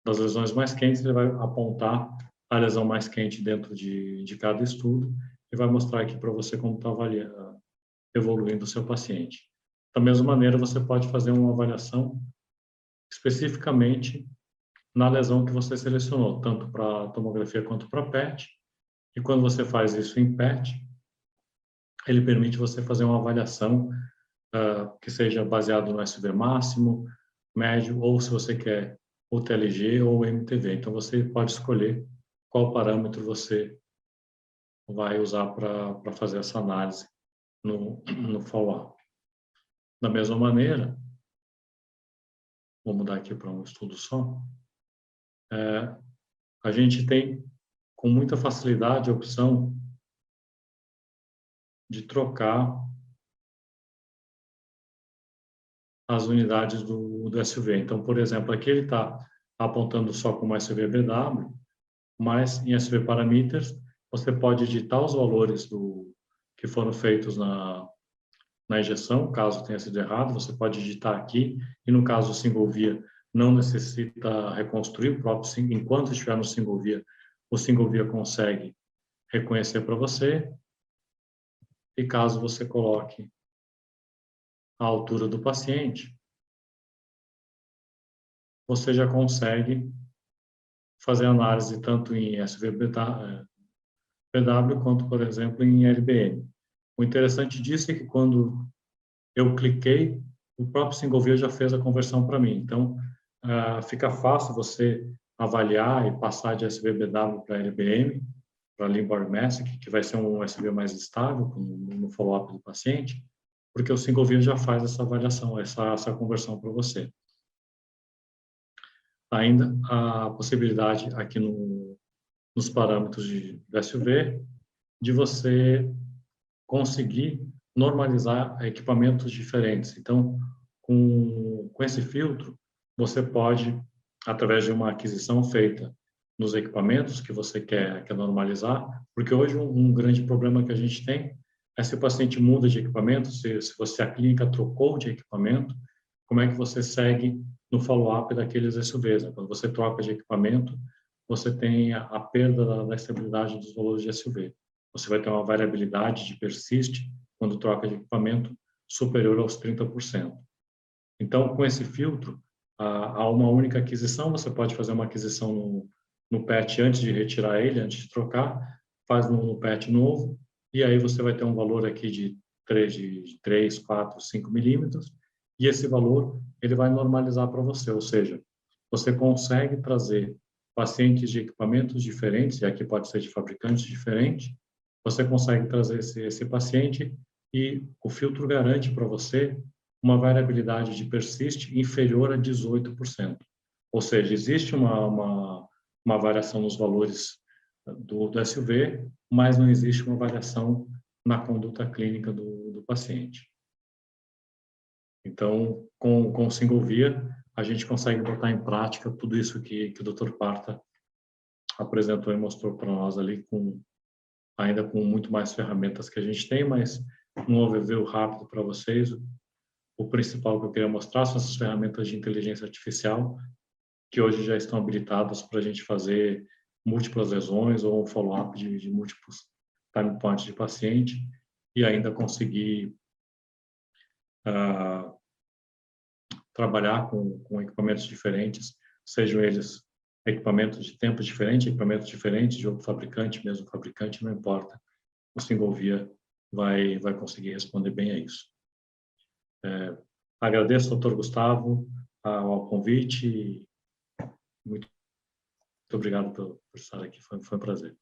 Speaker 4: das lesões mais quentes, ele vai apontar a lesão mais quente dentro de cada estudo e vai mostrar aqui para você como está evoluindo o seu paciente. Da mesma maneira, você pode fazer uma avaliação especificamente na lesão que você selecionou, tanto para tomografia quanto para PET. E quando você faz isso em PET, ele permite você fazer uma avaliação que seja baseado no SV máximo, médio, ou se você quer o TLG ou o MTV. Então, você pode escolher qual parâmetro você vai usar para fazer essa análise no follow-up. Da mesma maneira, vou mudar aqui para um estudo só, a gente tem com muita facilidade a opção de trocar as unidades do SV. Então, por exemplo, aqui ele está apontando só como SV-BW, mas em SV parameters você pode editar os valores que foram feitos na injeção, caso tenha sido errado, você pode digitar aqui, e no caso do single via, não necessita reconstruir o próprio, enquanto estiver no single via, o single via consegue reconhecer para você, e caso você coloque a altura do paciente, você já consegue fazer análise tanto em SVPW quanto, por exemplo, em LBM. O interessante disso é que quando eu cliquei, o próprio single via já fez a conversão para mim. Então, fica fácil você avaliar e passar de SVBW para LBM, para Limb-Bored Mass, que vai ser um SV mais estável no follow-up do paciente, porque o single via já faz essa avaliação, essa conversão para você. Ainda a possibilidade aqui nos parâmetros do SV de você conseguir normalizar equipamentos diferentes. Então, com esse filtro, você pode, através de uma aquisição feita nos equipamentos que você quer normalizar, porque hoje um grande problema que a gente tem é se o paciente muda de equipamento, se a clínica trocou de equipamento, como é que você segue no follow-up daqueles SUVs? Né? Quando você troca de equipamento, você tem a perda da estabilidade dos valores de SUV. Você vai ter uma variabilidade de persiste quando troca de equipamento superior aos 30%. Então, com esse filtro, há uma única aquisição, você pode fazer uma aquisição no PET antes de retirar ele, antes de trocar, faz no PET novo, e aí você vai ter um valor aqui de 3, 4, 5 milímetros, e esse valor ele vai normalizar para você, ou seja, você consegue trazer pacientes de equipamentos diferentes, e aqui pode ser de fabricantes diferentes, você consegue trazer esse paciente e o filtro garante para você uma variabilidade de persist inferior a 18%. Ou seja, existe uma variação nos valores do SUV, mas não existe uma variação na conduta clínica do paciente. Então, com o single via, a gente consegue botar em prática tudo isso que o Dr. Parta apresentou e mostrou para nós ali, ainda com muito mais ferramentas que a gente tem, mas um overview rápido para vocês. O principal que eu queria mostrar são essas ferramentas de inteligência artificial, que hoje já estão habilitadas para a gente fazer múltiplas lesões ou um follow-up de múltiplos time points de paciente e ainda conseguir trabalhar com equipamentos diferentes, sejam eles equipamentos de tempos diferentes, equipamentos diferentes de outro fabricante, mesmo fabricante, não importa. O single via vai conseguir responder bem a isso. Agradeço ao Dr. Gustavo ao convite e muito obrigado por estar aqui, foi um prazer.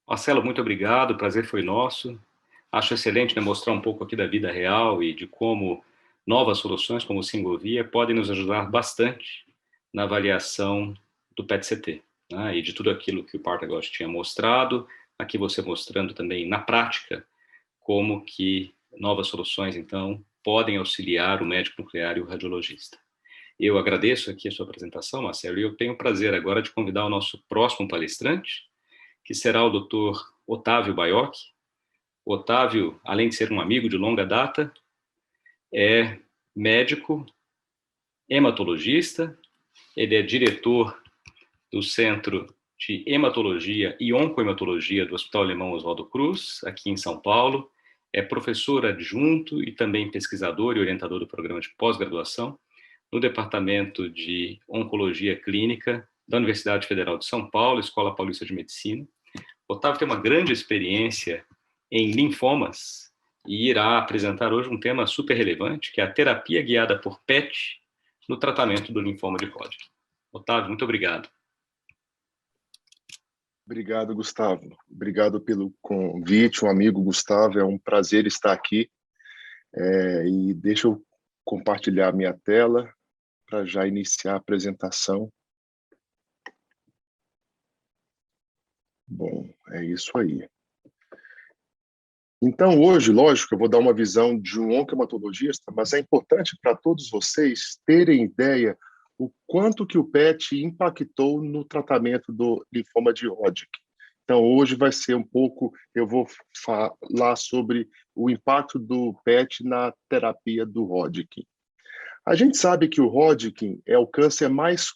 Speaker 1: Marcelo, muito obrigado, o prazer foi nosso. Acho excelente, né, mostrar um pouco aqui da vida real e de como novas soluções, como o Singovia, podem nos ajudar bastante na avaliação do PET-CT, né? E de tudo aquilo que o Partagos tinha mostrado, aqui você mostrando também na prática como que novas soluções, então, podem auxiliar o médico nuclear e o radiologista. Eu agradeço aqui a sua apresentação, Marcelo, e eu tenho o prazer agora de convidar o nosso próximo palestrante, que será o Dr. Otávio Baiocchi. Otávio, além de ser um amigo de longa data, é médico, hematologista, ele é diretor do Centro de Hematologia e Oncohematologia do Hospital Alemão Oswaldo Cruz, aqui em São Paulo, é professor adjunto e também pesquisador e orientador do programa de pós-graduação no Departamento de Oncologia Clínica da Universidade Federal de São Paulo, Escola Paulista de Medicina. Otávio tem uma grande experiência em linfomas e irá apresentar hoje um tema super relevante, que é a terapia guiada por PET no tratamento do linfoma de Hodgkin. Otávio, muito obrigado.
Speaker 5: Obrigado, Gustavo. Obrigado pelo convite, um amigo Gustavo. É um prazer estar aqui. E deixa eu compartilhar minha tela para já iniciar a apresentação. Bom, é isso aí. Então, hoje, lógico, eu vou dar uma visão de um oncohematologista, mas é importante para todos vocês terem ideia o quanto que o PET impactou no tratamento do linfoma de Hodgkin. Então, hoje vai ser um pouco, eu vou falar sobre o impacto do PET na terapia do Hodgkin. A gente sabe que o Hodgkin é o câncer mais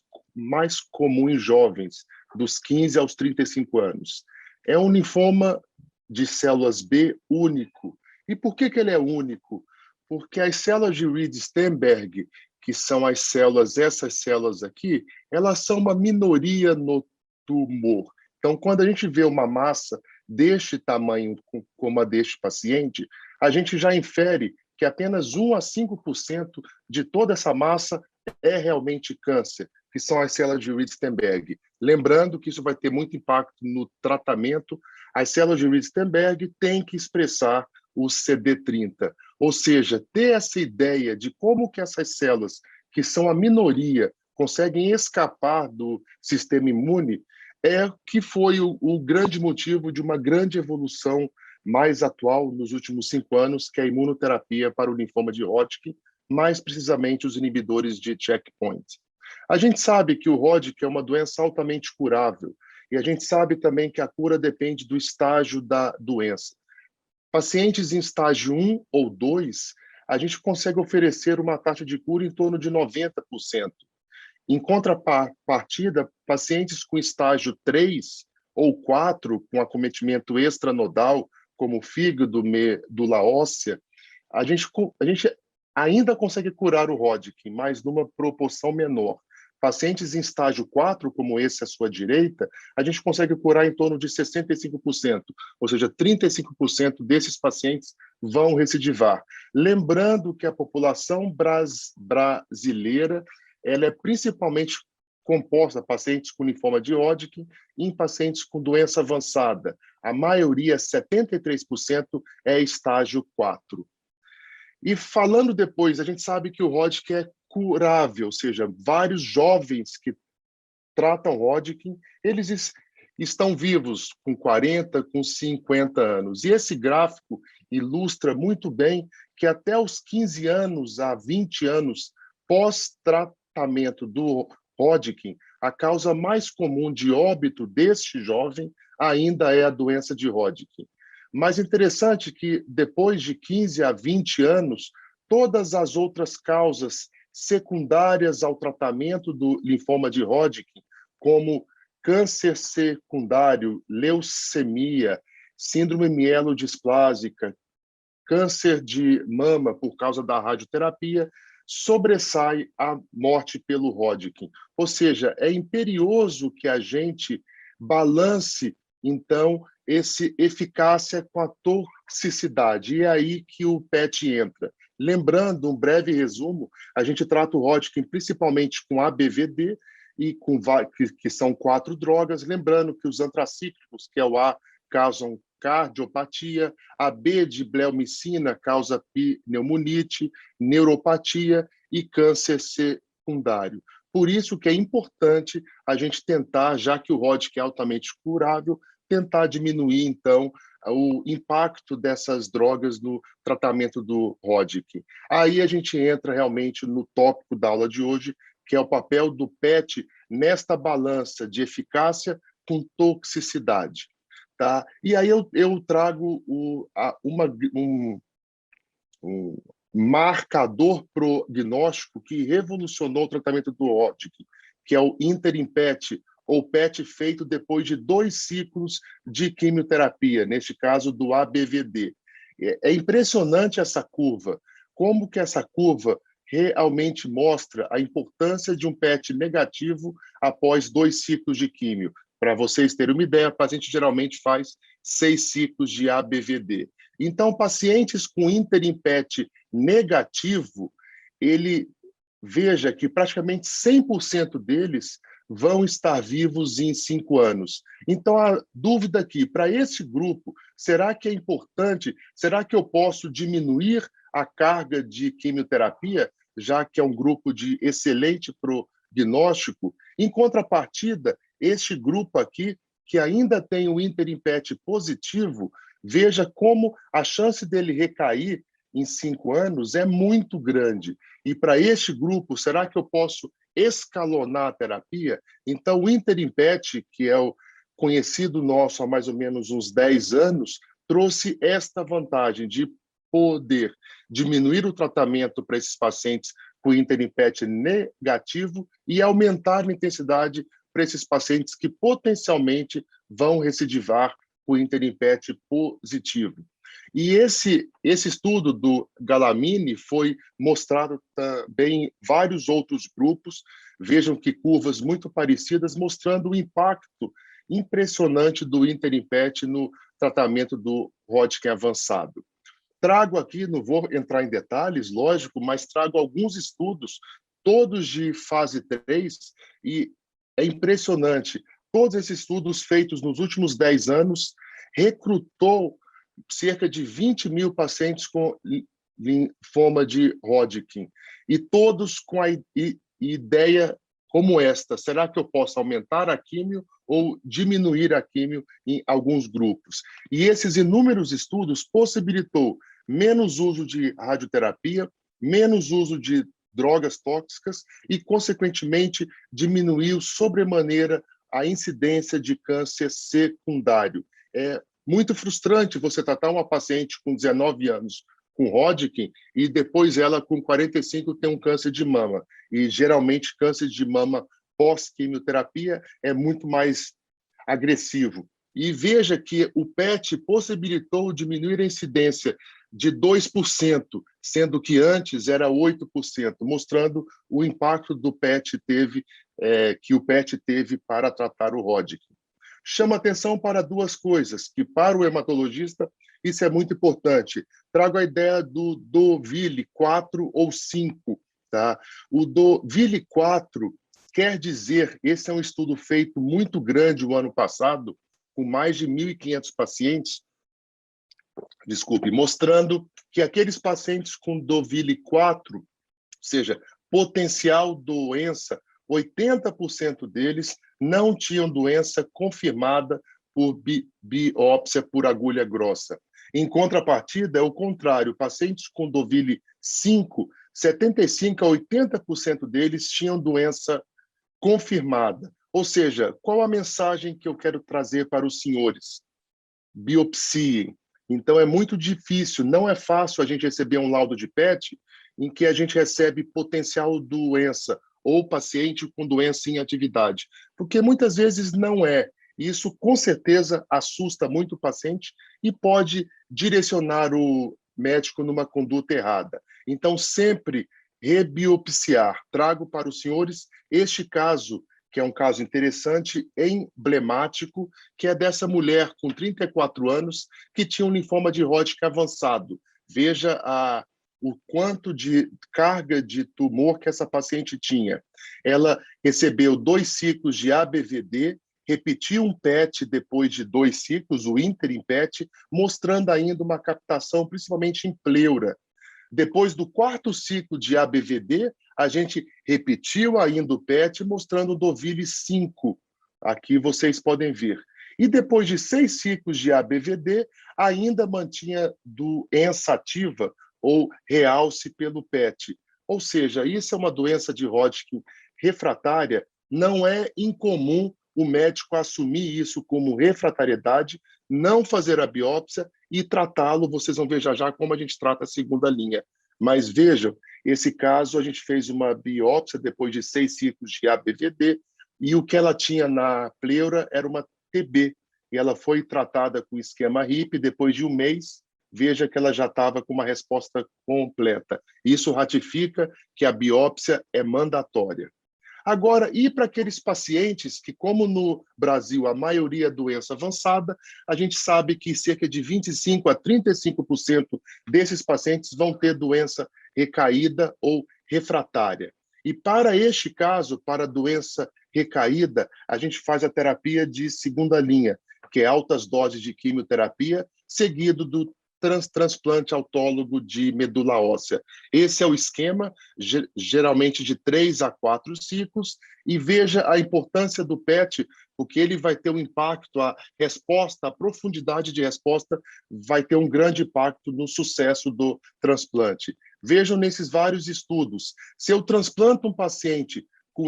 Speaker 5: comum em jovens, dos 15 aos 35 anos. É um linfoma de células B único. E por que ele é único? Porque as células de Reed-Steinberg, que são essas células aqui, elas são uma minoria no tumor. Então, quando a gente vê uma massa deste tamanho, como a deste paciente, a gente já infere que apenas 1 a 5% de toda essa massa é realmente câncer, que são as células de Reed-Steinberg. Lembrando que isso vai ter muito impacto no tratamento. As células de Reed-Steinberg têm que expressar o CD30, ou seja, ter essa ideia de como que essas células, que são a minoria, conseguem escapar do sistema imune, que foi o grande motivo de uma grande evolução mais atual nos últimos 5 anos, que é a imunoterapia para o linfoma de Hodgkin, mais precisamente os inibidores de checkpoint. A gente sabe que o Hodgkin é uma doença altamente curável, e a gente sabe também que a cura depende do estágio da doença. Pacientes em estágio 1 ou 2, a gente consegue oferecer uma taxa de cura em torno de 90%. Em contrapartida, pacientes com estágio 3 ou 4, com acometimento extranodal, como fígado, medula óssea, a gente ainda consegue curar o Hodgkin, mas numa proporção menor. Pacientes em estágio 4, como esse à sua direita, a gente consegue curar em torno de 65%, ou seja, 35% desses pacientes vão recidivar. Lembrando que a população brasileira ela é principalmente composta de pacientes com linfoma de Hodgkin e em pacientes com doença avançada. A maioria, 73%, é estágio 4. E falando depois, a gente sabe que o Hodgkin é curável, ou seja, vários jovens que tratam Hodgkin, eles estão vivos com 40, com 50 anos. E esse gráfico ilustra muito bem que até os 15 anos a 20 anos pós-tratamento do Hodgkin, a causa mais comum de óbito deste jovem ainda é a doença de Hodgkin. Mas interessante que depois de 15 a 20 anos, todas as outras causas secundárias ao tratamento do linfoma de Hodgkin, como câncer secundário, leucemia, síndrome mielodisplásica, câncer de mama por causa da radioterapia, sobressai a morte pelo Hodgkin. Ou seja, é imperioso que a gente balance, então, esse eficácia com a toxicidade. E é aí que o PET entra. Lembrando, um breve resumo, a gente trata o Hodgkin principalmente com ABVD, e que são 4 drogas. Lembrando que os antracíclicos, que é o A, causam cardiopatia, a B de bleomicina causa pneumonite, neuropatia e câncer secundário. Por isso que é importante a gente tentar, já que o Hodgkin é altamente curável, tentar diminuir, então, o impacto dessas drogas no tratamento do Hodgkin. Aí a gente entra realmente no tópico da aula de hoje, que é o papel do PET nesta balança de eficácia com toxicidade. Tá? E aí eu trago um marcador prognóstico que revolucionou o tratamento do Hodgkin, que é o interim PET, ou PET feito depois de 2 ciclos de quimioterapia, neste caso do ABVD. É impressionante essa curva, como que essa curva realmente mostra a importância de um PET negativo após 2 ciclos de químio. Para vocês terem uma ideia, o paciente geralmente faz 6 ciclos de ABVD. Então, pacientes com interim PET negativo, ele veja que praticamente 100% deles vão estar vivos em 5 anos. Então, a dúvida aqui, para esse grupo, será que é importante, será que eu posso diminuir a carga de quimioterapia, já que é um grupo de excelente prognóstico? Em contrapartida, este grupo aqui, que ainda tem o interim PET positivo, veja como a chance dele recair em 5 anos é muito grande. E para este grupo, será que eu posso escalonar a terapia? Então, o interim PET, que é o conhecido nosso há mais ou menos uns 10 anos, trouxe esta vantagem de poder diminuir o tratamento para esses pacientes com interim PET negativo e aumentar a intensidade para esses pacientes que potencialmente vão recidivar com interim PET positivo. E esse estudo do Galamini foi mostrado também em vários outros grupos. Vejam que curvas muito parecidas, mostrando o impacto impressionante do interim PET no tratamento do Hodgkin avançado. Trago aqui, não vou entrar em detalhes, lógico, mas trago alguns estudos, todos de fase 3, e é impressionante. Todos esses estudos feitos nos últimos 10 anos recrutou cerca de 20 mil pacientes com linfoma de Hodgkin, e todos com a ideia como esta: será que eu posso aumentar a químio ou diminuir a químio em alguns grupos? E esses inúmeros estudos possibilitou menos uso de radioterapia, menos uso de drogas tóxicas e, consequentemente, diminuiu sobremaneira a incidência de câncer secundário. É muito frustrante você tratar uma paciente com 19 anos com Hodgkin e depois ela com 45 tem um câncer de mama. E geralmente câncer de mama pós-quimioterapia é muito mais agressivo. E veja que o PET possibilitou diminuir a incidência de 2%, sendo que antes era 8%, mostrando o impacto do PET que o PET teve para tratar o Hodgkin. Chama atenção para 2 coisas, que para o hematologista isso é muito importante. Trago a ideia do Deauville 4 ou 5. Tá? O Deauville 4 quer dizer, esse é um estudo feito muito grande o ano passado, com mais de 1.500 pacientes, mostrando que aqueles pacientes com Deauville 4, ou seja, potencial doença, 80% deles não tinham doença confirmada por biópsia por agulha grossa. Em contrapartida, é o contrário, pacientes com Deauville 5, 75% a 80% deles tinham doença confirmada. Ou seja, qual a mensagem que eu quero trazer para os senhores? Biopsiem. Então, é muito difícil, não é fácil a gente receber um laudo de PET em que a gente recebe potencial doença ou paciente com doença em atividade, porque muitas vezes não é. Isso, com certeza, assusta muito o paciente e pode direcionar o médico numa conduta errada. Então, sempre rebiopsiar. Trago para os senhores este caso, que é um caso interessante, emblemático, que é dessa mulher com 34 anos que tinha um linfoma de Hodgkin avançado. Veja o quanto de carga de tumor que essa paciente tinha. Ela recebeu 2 ciclos de ABVD repetiu um PET depois de 2 ciclos, o interim PET, mostrando ainda uma captação, principalmente em pleura. Depois do 4º ciclo de ABVD, a gente repetiu ainda o PET, mostrando o Deauville 5. Aqui vocês podem ver. E depois de 6 ciclos de ABVD, ainda mantinha doença ativa ou realce pelo PET. Ou seja, isso é uma doença de Hodgkin refratária. Não é incomum o médico assumir isso como refratariedade, não fazer a biópsia e tratá-lo. Vocês vão ver já já como a gente trata a segunda linha. Mas vejam, esse caso a gente fez uma biópsia depois de 6 ciclos de ABVD e o que ela tinha na pleura era uma TB. E ela foi tratada com esquema HIP. Depois de 1 mês, veja que ela já estava com uma resposta completa. Isso ratifica que a biópsia é mandatória. Agora, e para aqueles pacientes que, como no Brasil a maioria é doença avançada, a gente sabe que cerca de 25% a 35% desses pacientes vão ter doença recaída ou refratária. E para este caso, para a doença recaída, a gente faz a terapia de segunda linha, que é altas doses de quimioterapia, seguido do transplante autólogo de medula óssea. Esse é o esquema, geralmente de 3 a 4 ciclos, e veja a importância do PET, porque ele vai ter um impacto, a resposta, a profundidade de resposta vai ter um grande impacto no sucesso do transplante. Vejam nesses vários estudos, se eu transplanto um paciente com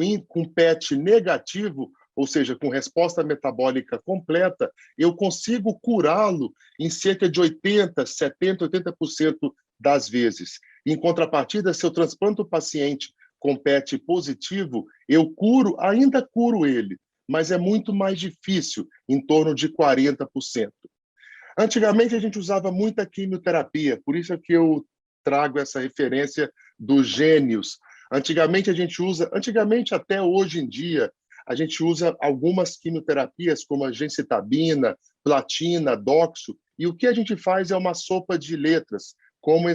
Speaker 5: PET negativo, ou seja, com resposta metabólica completa, eu consigo curá-lo em cerca de 80%, 70%, 80% das vezes. Em contrapartida, se eu transplanto o paciente com PET positivo, eu ainda curo ele, mas é muito mais difícil, em torno de 40%. Antigamente, a gente usava muita quimioterapia, por isso é que eu trago essa referência dos gênios. Antigamente até hoje em dia, a gente usa algumas quimioterapias, como a gencitabina, platina, doxo, e o que a gente faz é uma sopa de letras, como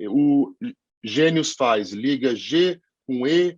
Speaker 5: o Gênios faz, liga G com E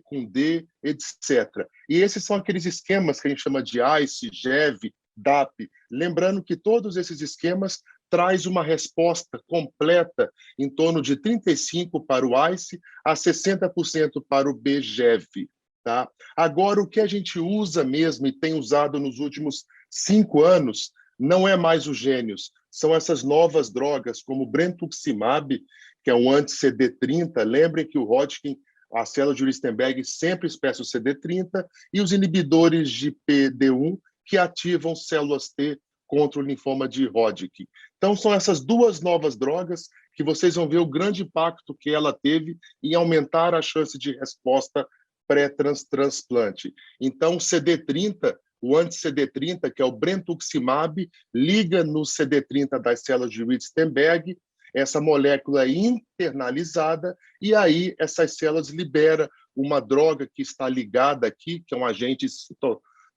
Speaker 5: com D, etc. E esses são aqueles esquemas que a gente chama de ICE, GEV, DAP. Lembrando que todos esses esquemas traz uma resposta completa em torno de 35% para o ICE a 60% para o BGEV. Tá? Agora, o que a gente usa mesmo e tem usado nos últimos 5 anos não é mais os gênios, são essas novas drogas, como o brentuximab, que é um anti-CD30. Lembrem que o Hodgkin, a célula de Uristenberg, sempre expressa o CD30, e os inibidores de PD1, que ativam células T contra o linfoma de Hodgkin. Então, são essas 2 novas drogas que vocês vão ver o grande impacto que ela teve em aumentar a chance de resposta pré-transplante. Então, o anti-CD30, que é o brentuximab, liga no CD30 das células de Uristenberg, essa molécula é internalizada, e aí essas células liberam uma droga que está ligada aqui, que é um agente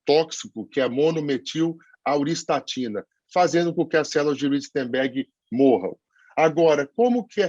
Speaker 5: tóxico, que é a monometil-auristatina, fazendo com que as células de Uristenberg morram. Agora, como que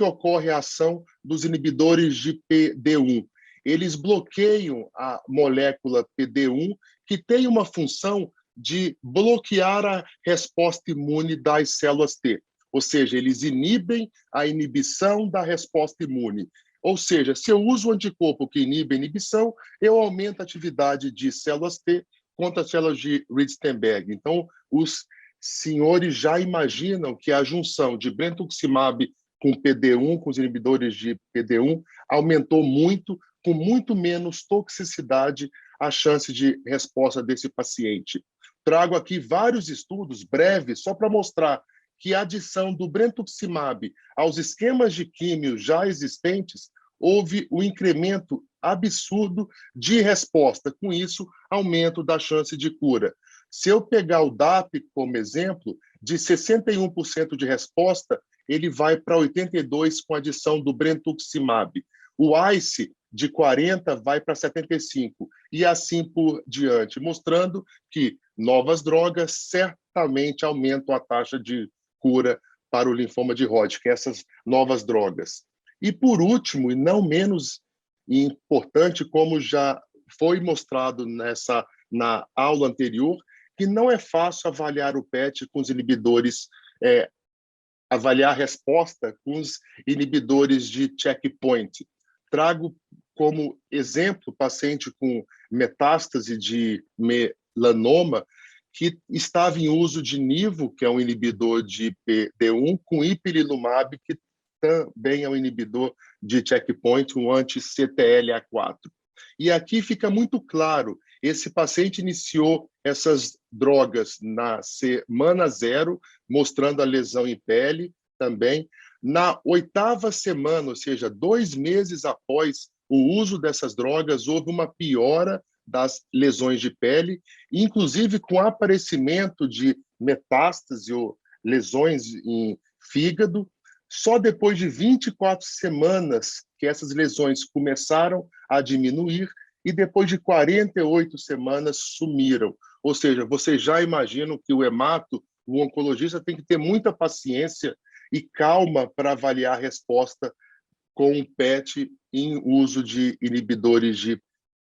Speaker 5: ocorre a ação dos inibidores de PD1? Eles bloqueiam a molécula PD1, que tem uma função de bloquear a resposta imune das células T. Ou seja, eles inibem a inibição da resposta imune. Ou seja, se eu uso o anticorpo que inibe a inibição, eu aumento a atividade de células T contra as células de Uristenberg. Então, os senhores já imaginam que a junção de brentuximab com PD1, com os inibidores de PD1, aumentou muito, com muito menos toxicidade, a chance de resposta desse paciente. Trago aqui vários estudos breves, só para mostrar que a adição do brentuximab aos esquemas de químio já existentes, houve um incremento absurdo de resposta. Com isso, aumento da chance de cura. Se eu pegar o DAP como exemplo, de 61% de resposta, ele vai para 82% com a adição do brentuximab. O ICE, de 40%, vai para 75%, e assim por diante, mostrando que novas drogas certamente aumentam a taxa de cura para o linfoma de Hodgkin, essas novas drogas. E, por último, e não menos importante, como já foi mostrado na aula anterior, que não é fácil avaliar o PET com os inibidores, avaliar a resposta com os inibidores de checkpoint. Trago como exemplo paciente com metástase de melanoma que estava em uso de nivo, que é um inibidor de PD1, com ipilimumab, que também é um inibidor de checkpoint, um anti-CTLA4. E aqui fica muito claro, esse paciente iniciou essas drogas na semana 0, mostrando a lesão em pele também. Na 8ª semana, ou seja, 2 meses após o uso dessas drogas, houve uma piora das lesões de pele, inclusive com aparecimento de metástase ou lesões em fígado. Só depois de 24 semanas que essas lesões começaram a diminuir e depois de 48 semanas sumiram. Ou seja, vocês já imaginam que o hemato, o oncologista, tem que ter muita paciência e calma para avaliar a resposta com um PET em uso de inibidores de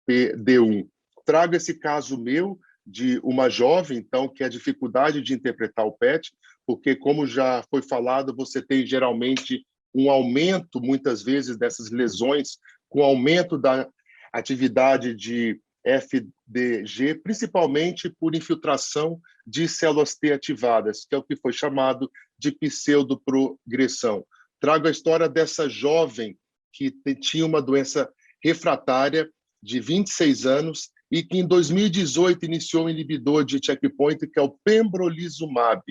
Speaker 5: PD1. Trago esse caso meu de uma jovem, então, que é a dificuldade de interpretar o PET, porque, como já foi falado, você tem geralmente um aumento, muitas vezes, dessas lesões, com aumento da atividade de FDG, principalmente por infiltração de células T ativadas, que é o que foi chamado de pseudoprogressão. Trago a história dessa jovem que tinha uma doença refratária de 26 anos e que em 2018 iniciou um inibidor de checkpoint, que é o pembrolizumab.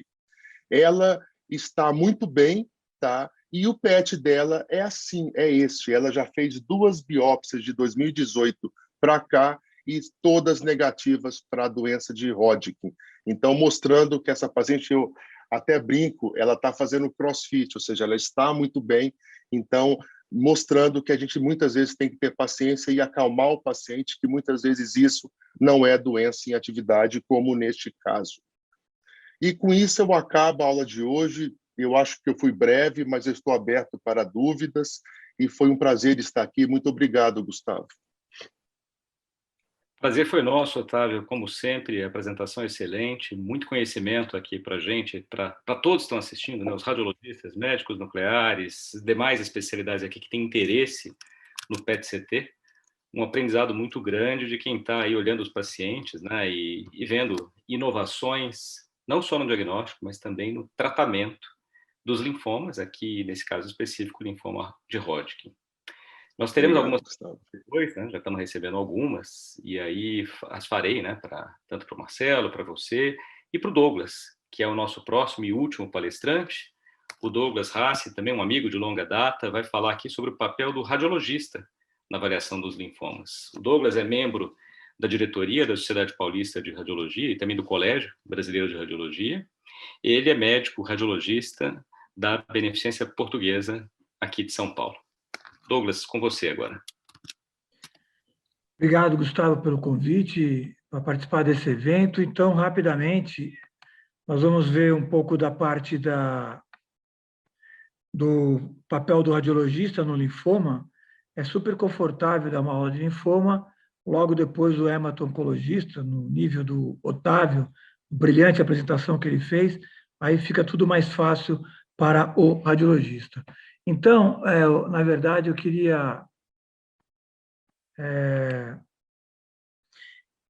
Speaker 5: Ela está muito bem, tá? E o PET dela é assim, é este. Ela já fez 2 biópsias de 2018 para cá e todas negativas para a doença de Hodgkin. Então, mostrando que essa paciente, eu até brinco, ela está fazendo crossfit, ou seja, ela está muito bem. Então, mostrando que a gente muitas vezes tem que ter paciência e acalmar o paciente, que muitas vezes isso não é doença em atividade, como neste caso. E com isso eu acabo a aula de hoje. Eu acho que eu fui breve, mas eu estou aberto para dúvidas e foi um prazer estar aqui. Muito obrigado, Gustavo.
Speaker 1: Prazer foi nosso, Otávio, como sempre, a apresentação é excelente, muito conhecimento aqui para a gente, para todos que estão assistindo, né? Os radiologistas, médicos nucleares, demais especialidades aqui que têm interesse no PET-CT, um aprendizado muito grande de quem está aí olhando os pacientes, né? E vendo inovações, não só no diagnóstico, mas também no tratamento dos linfomas, aqui nesse caso específico, linfoma de Hodgkin. Nós teremos algumas depois, né? Já estamos recebendo algumas, e aí as farei, né? Tanto para o Marcelo, para você, e para o Douglas, que é o nosso próximo e último palestrante. O Douglas Rassi, também um amigo de longa data, vai falar aqui sobre o papel do radiologista na avaliação dos linfomas. O Douglas é membro da diretoria da Sociedade Paulista de Radiologia e também do Colégio Brasileiro de Radiologia. Ele é médico radiologista da Beneficência Portuguesa aqui de São Paulo. Douglas, com você agora.
Speaker 6: Obrigado, Gustavo, pelo convite para participar desse evento. Então, rapidamente, nós vamos ver um pouco da parte do papel do radiologista no linfoma. É super confortável dar uma aula de linfoma, logo depois do hemato-oncologista, no nível do Otávio, brilhante apresentação que ele fez, aí fica tudo mais fácil para o radiologista. Então, na verdade, eu queria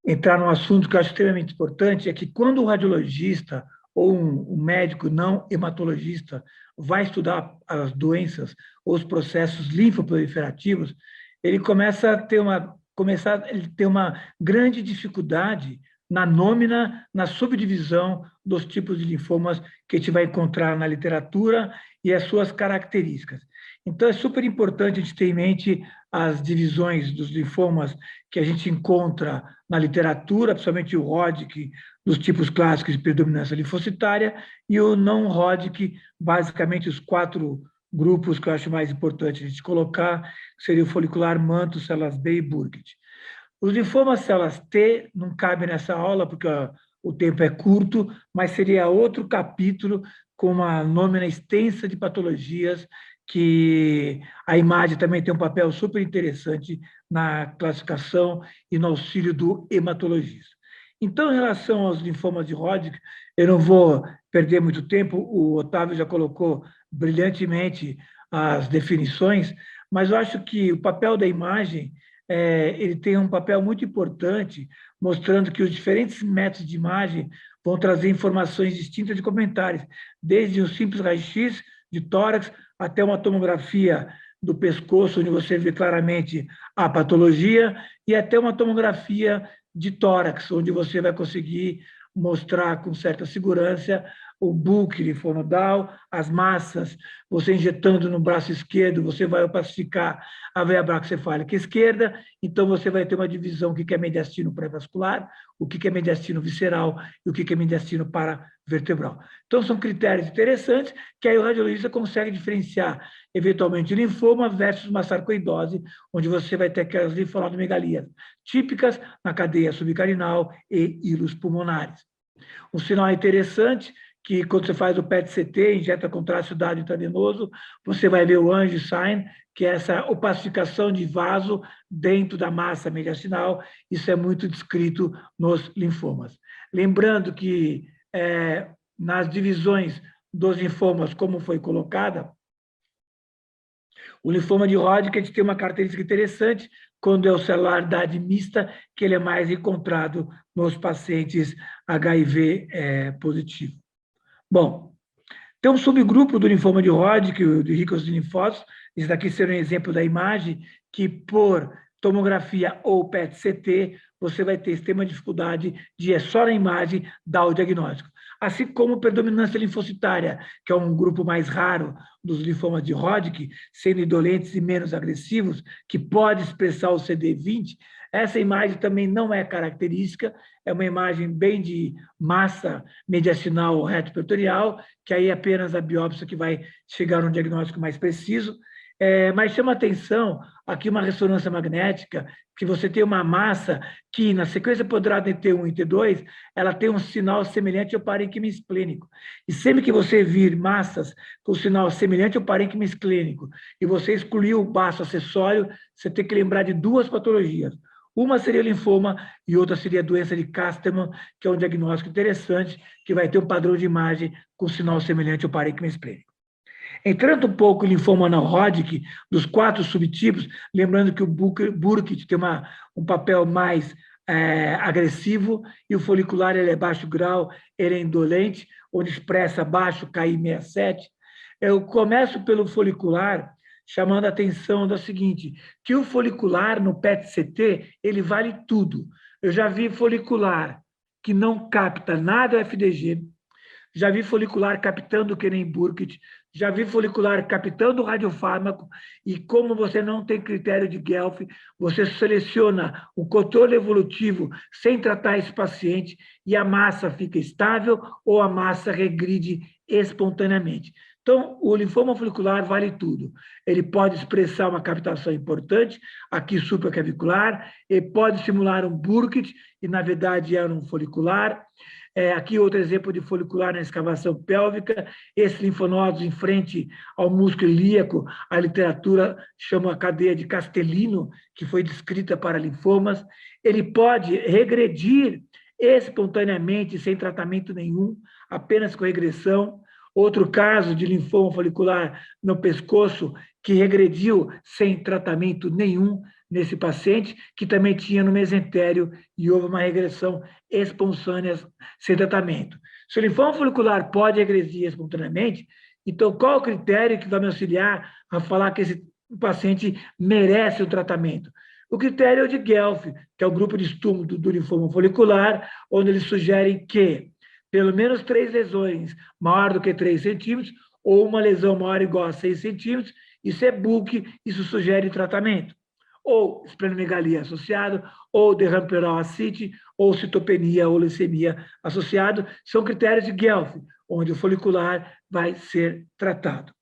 Speaker 6: entrar num assunto que eu acho extremamente importante, é que quando o radiologista ou um médico não hematologista vai estudar as doenças ou os processos linfoproliferativos, ele começa a ter uma grande dificuldade na nômina, na subdivisão dos tipos de linfomas que a gente vai encontrar na literatura e as suas características. Então, é super importante a gente ter em mente as divisões dos linfomas que a gente encontra na literatura, principalmente o Hodgkin, dos tipos clássicos de predominância linfocitária, e o não Hodgkin, basicamente os 4 grupos que eu acho mais importante a gente colocar, que seria o folicular, manto, células B e Burkitt. Os linfomas células T não cabem nessa aula, porque o tempo é curto, mas seria outro capítulo com uma nômina extensa de patologias que a imagem também tem um papel super interessante na classificação e no auxílio do hematologista. Então, em relação aos linfomas de Hodgkin, eu não vou perder muito tempo, o Otávio já colocou brilhantemente as definições, mas eu acho que o papel da imagem ele tem um papel muito importante, mostrando que os diferentes métodos de imagem vão trazer informações distintas de comentários, desde um simples raio-x de tórax até uma tomografia do pescoço, onde você vê claramente a patologia, e até uma tomografia de tórax, onde você vai conseguir mostrar com certa segurança o bulk linfonodal, as massas. Você injetando no braço esquerdo, você vai opacificar a veia braquicefálica esquerda, então você vai ter uma divisão, o que é mediastino pré-vascular, o que é mediastino visceral e o que é mediastino paravertebral. Então, são critérios interessantes que aí o radiologista consegue diferenciar, eventualmente, linfoma versus uma sarcoidose, onde você vai ter aquelas linfonodomegalias típicas na cadeia subcarinal e hilos pulmonares. Um sinal interessante que quando você faz o PET-CT, injeta contraste dado intravenoso, você vai ver o Angiosine sign, que é essa opacificação de vaso dentro da massa mediastinal. Isso é muito descrito nos linfomas. Lembrando que nas divisões dos linfomas, como foi colocada, o linfoma de Hodgkin tem uma característica interessante, quando é o celular-idade mista, que ele é mais encontrado nos pacientes HIV positivo. Bom, tem um subgrupo do linfoma de Hodgkin, o de ricos de linfócitos, esse daqui será um exemplo da imagem, que por tomografia ou PET-CT, você vai ter extrema dificuldade de, só na imagem, dar o diagnóstico. Assim como predominância linfocitária, que é um grupo mais raro dos linfomas de Hodgkin, sendo indolentes e menos agressivos, que pode expressar o CD20, essa imagem também não é característica, é uma imagem bem de massa mediastinal reto-peritoneal, que aí é apenas a biópsia que vai chegar a um diagnóstico mais preciso. Mas chama atenção aqui uma ressonância magnética, que você tem uma massa que, na sequência ponderada em T1 e T2, ela tem um sinal semelhante ao parênquima esplênico. E sempre que você vir massas com sinal semelhante ao parênquima esplênico e você excluir o baço acessório, você tem que lembrar de duas patologias. Uma seria linfoma e outra seria a doença de Castleman, que é um diagnóstico interessante, que vai ter um padrão de imagem com sinal semelhante ao parênquima esplênico. Entrando um pouco em linfoma não Hodgkin, dos 4 subtipos, lembrando que o Burkitt tem um papel mais agressivo, e o folicular ele é baixo grau, ele é indolente, onde expressa baixo KI67. Eu começo pelo folicular, chamando a atenção da seguinte, que o folicular no PET-CT, ele vale tudo. Eu já vi folicular que não capta nada FDG, já vi folicular captando que nem Burkitt, já vi folicular captando radiofármaco, e como você não tem critério de Guelph, você seleciona o controle evolutivo sem tratar esse paciente e a massa fica estável ou a massa regride espontaneamente. Então, o linfoma folicular vale tudo. Ele pode expressar uma captação importante, aqui supraclavicular, ele pode simular um Burkitt, e na verdade era um folicular. Aqui outro exemplo de folicular na escavação pélvica, esses linfonodos em frente ao músculo ilíaco, a literatura chama a cadeia de Castellino, que foi descrita para linfomas. Ele pode regredir espontaneamente, sem tratamento nenhum, apenas com regressão. Outro caso de linfoma folicular no pescoço, que regrediu sem tratamento nenhum nesse paciente, que também tinha no mesentério, e houve uma regressão espontânea sem tratamento. Se o linfoma folicular pode regredir espontaneamente, então qual o critério que vai me auxiliar a falar que esse paciente merece o tratamento? O critério é o de Guelph, que é o grupo de estudo do linfoma folicular, onde eles sugerem que pelo menos 3 lesões maior do que 3 centímetros, ou uma lesão maior ou igual a 6 centímetros, isso é bulk, isso sugere tratamento. Ou esplenomegalia associado, ou derrame pleural ascite, ou citopenia ou leucemia associado, são critérios de Guelph, onde o folicular vai ser tratado.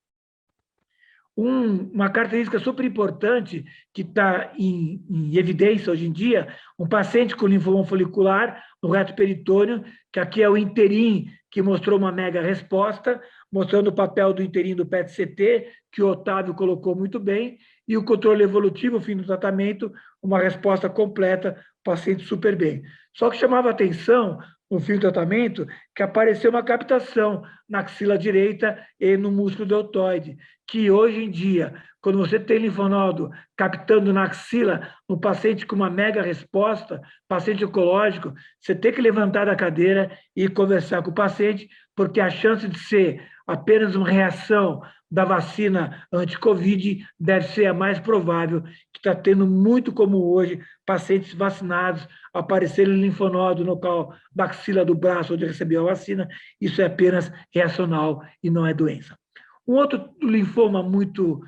Speaker 6: Uma característica super importante que está em evidência hoje em dia, um paciente com linfoma folicular no reto peritônio, que aqui é o interim, que mostrou uma mega resposta, mostrando o papel do inteirinho do PET-CT, que o Otávio colocou muito bem, e o controle evolutivo, fim do tratamento, uma resposta completa, paciente super bem. Só que chamava atenção, no fim do tratamento, que apareceu uma captação na axila direita e no músculo deltoide, que hoje em dia, quando você tem linfonodo captando na axila, no paciente com uma mega resposta, paciente oncológico, você tem que levantar da cadeira e conversar com o paciente, porque a chance de ser apenas uma reação da vacina anti-Covid deve ser a mais provável, que está tendo muito comum hoje pacientes vacinados aparecerem linfonodo no local da axila do braço onde recebeu a vacina. Isso é apenas reacional e não é doença. Um outro linfoma muito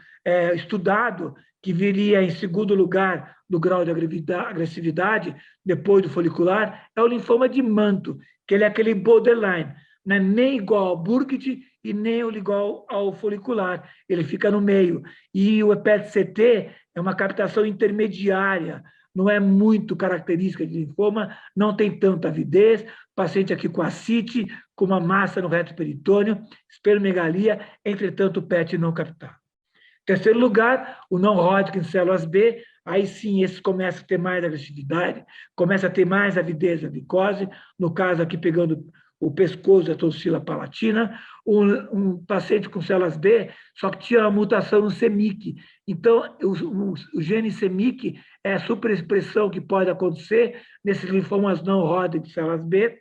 Speaker 6: estudado, que viria em segundo lugar do grau de agressividade, depois do folicular, é o linfoma de manto, que ele é aquele borderline, não é nem igual ao Burkitt e nem igual ao folicular, ele fica no meio. E o PET-CT é uma captação intermediária, não é muito característica de linfoma, não tem tanta avidez, paciente aqui com ascite, com uma massa no reto peritônio, esplenomegalia, entretanto o PET não captado. Terceiro lugar, o não-Hodgkin células B, aí sim, esse começa a ter mais agressividade, começa a ter mais avidez da glicose, no caso aqui pegando o pescoço da tonsila palatina, um paciente com células B, só que tinha uma mutação no CEMIC. Então, o gene CEMIC é a superexpressão que pode acontecer nesses linfomas não-Hodgkin de células B.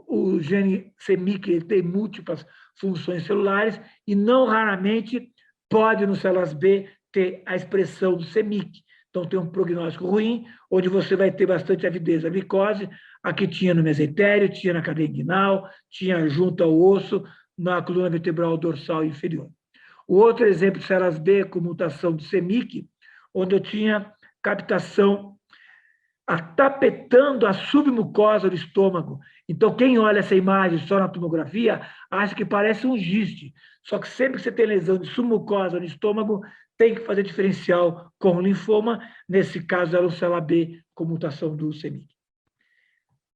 Speaker 6: O gene CEMIC ele tem múltiplas funções celulares e não raramente pode, no células B, ter a expressão do CEMIC. Então, tem um prognóstico ruim, onde você vai ter bastante avidez da glicose. Aqui tinha no mesentério, tinha na cadeia inguinal, tinha junto ao osso, na coluna vertebral dorsal inferior. O outro exemplo de células B com mutação do CEMIC, onde eu tinha captação tapetando a submucosa do estômago. Então, quem olha essa imagem só na tomografia, acha que parece um giste. Só que sempre que você tem lesão de submucosa no estômago, tem que fazer diferencial com o linfoma. Nesse caso, era um célula B com mutação do CEMIC.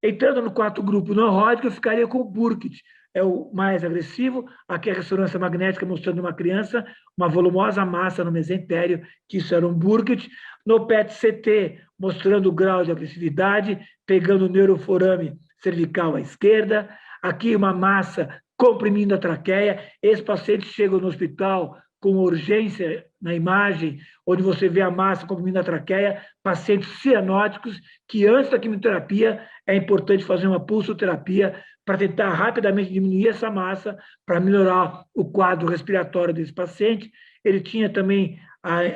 Speaker 6: Entrando no quarto grupo não-Hodgkin, eu ficaria com o Burkitt. É o mais agressivo. Aqui a ressonância magnética mostrando uma criança, uma volumosa massa no mesentério, que isso era um Burkitt. No PET-CT, mostrando o grau de agressividade, pegando o neuroforame cervical à esquerda. Aqui uma massa comprimindo a traqueia. Esse paciente chega no hospital com urgência na imagem, onde você vê a massa comprimindo a traqueia, pacientes cianóticos, que antes da quimioterapia é importante fazer uma pulsoterapia para tentar rapidamente diminuir essa massa, para melhorar o quadro respiratório desse paciente. Ele tinha também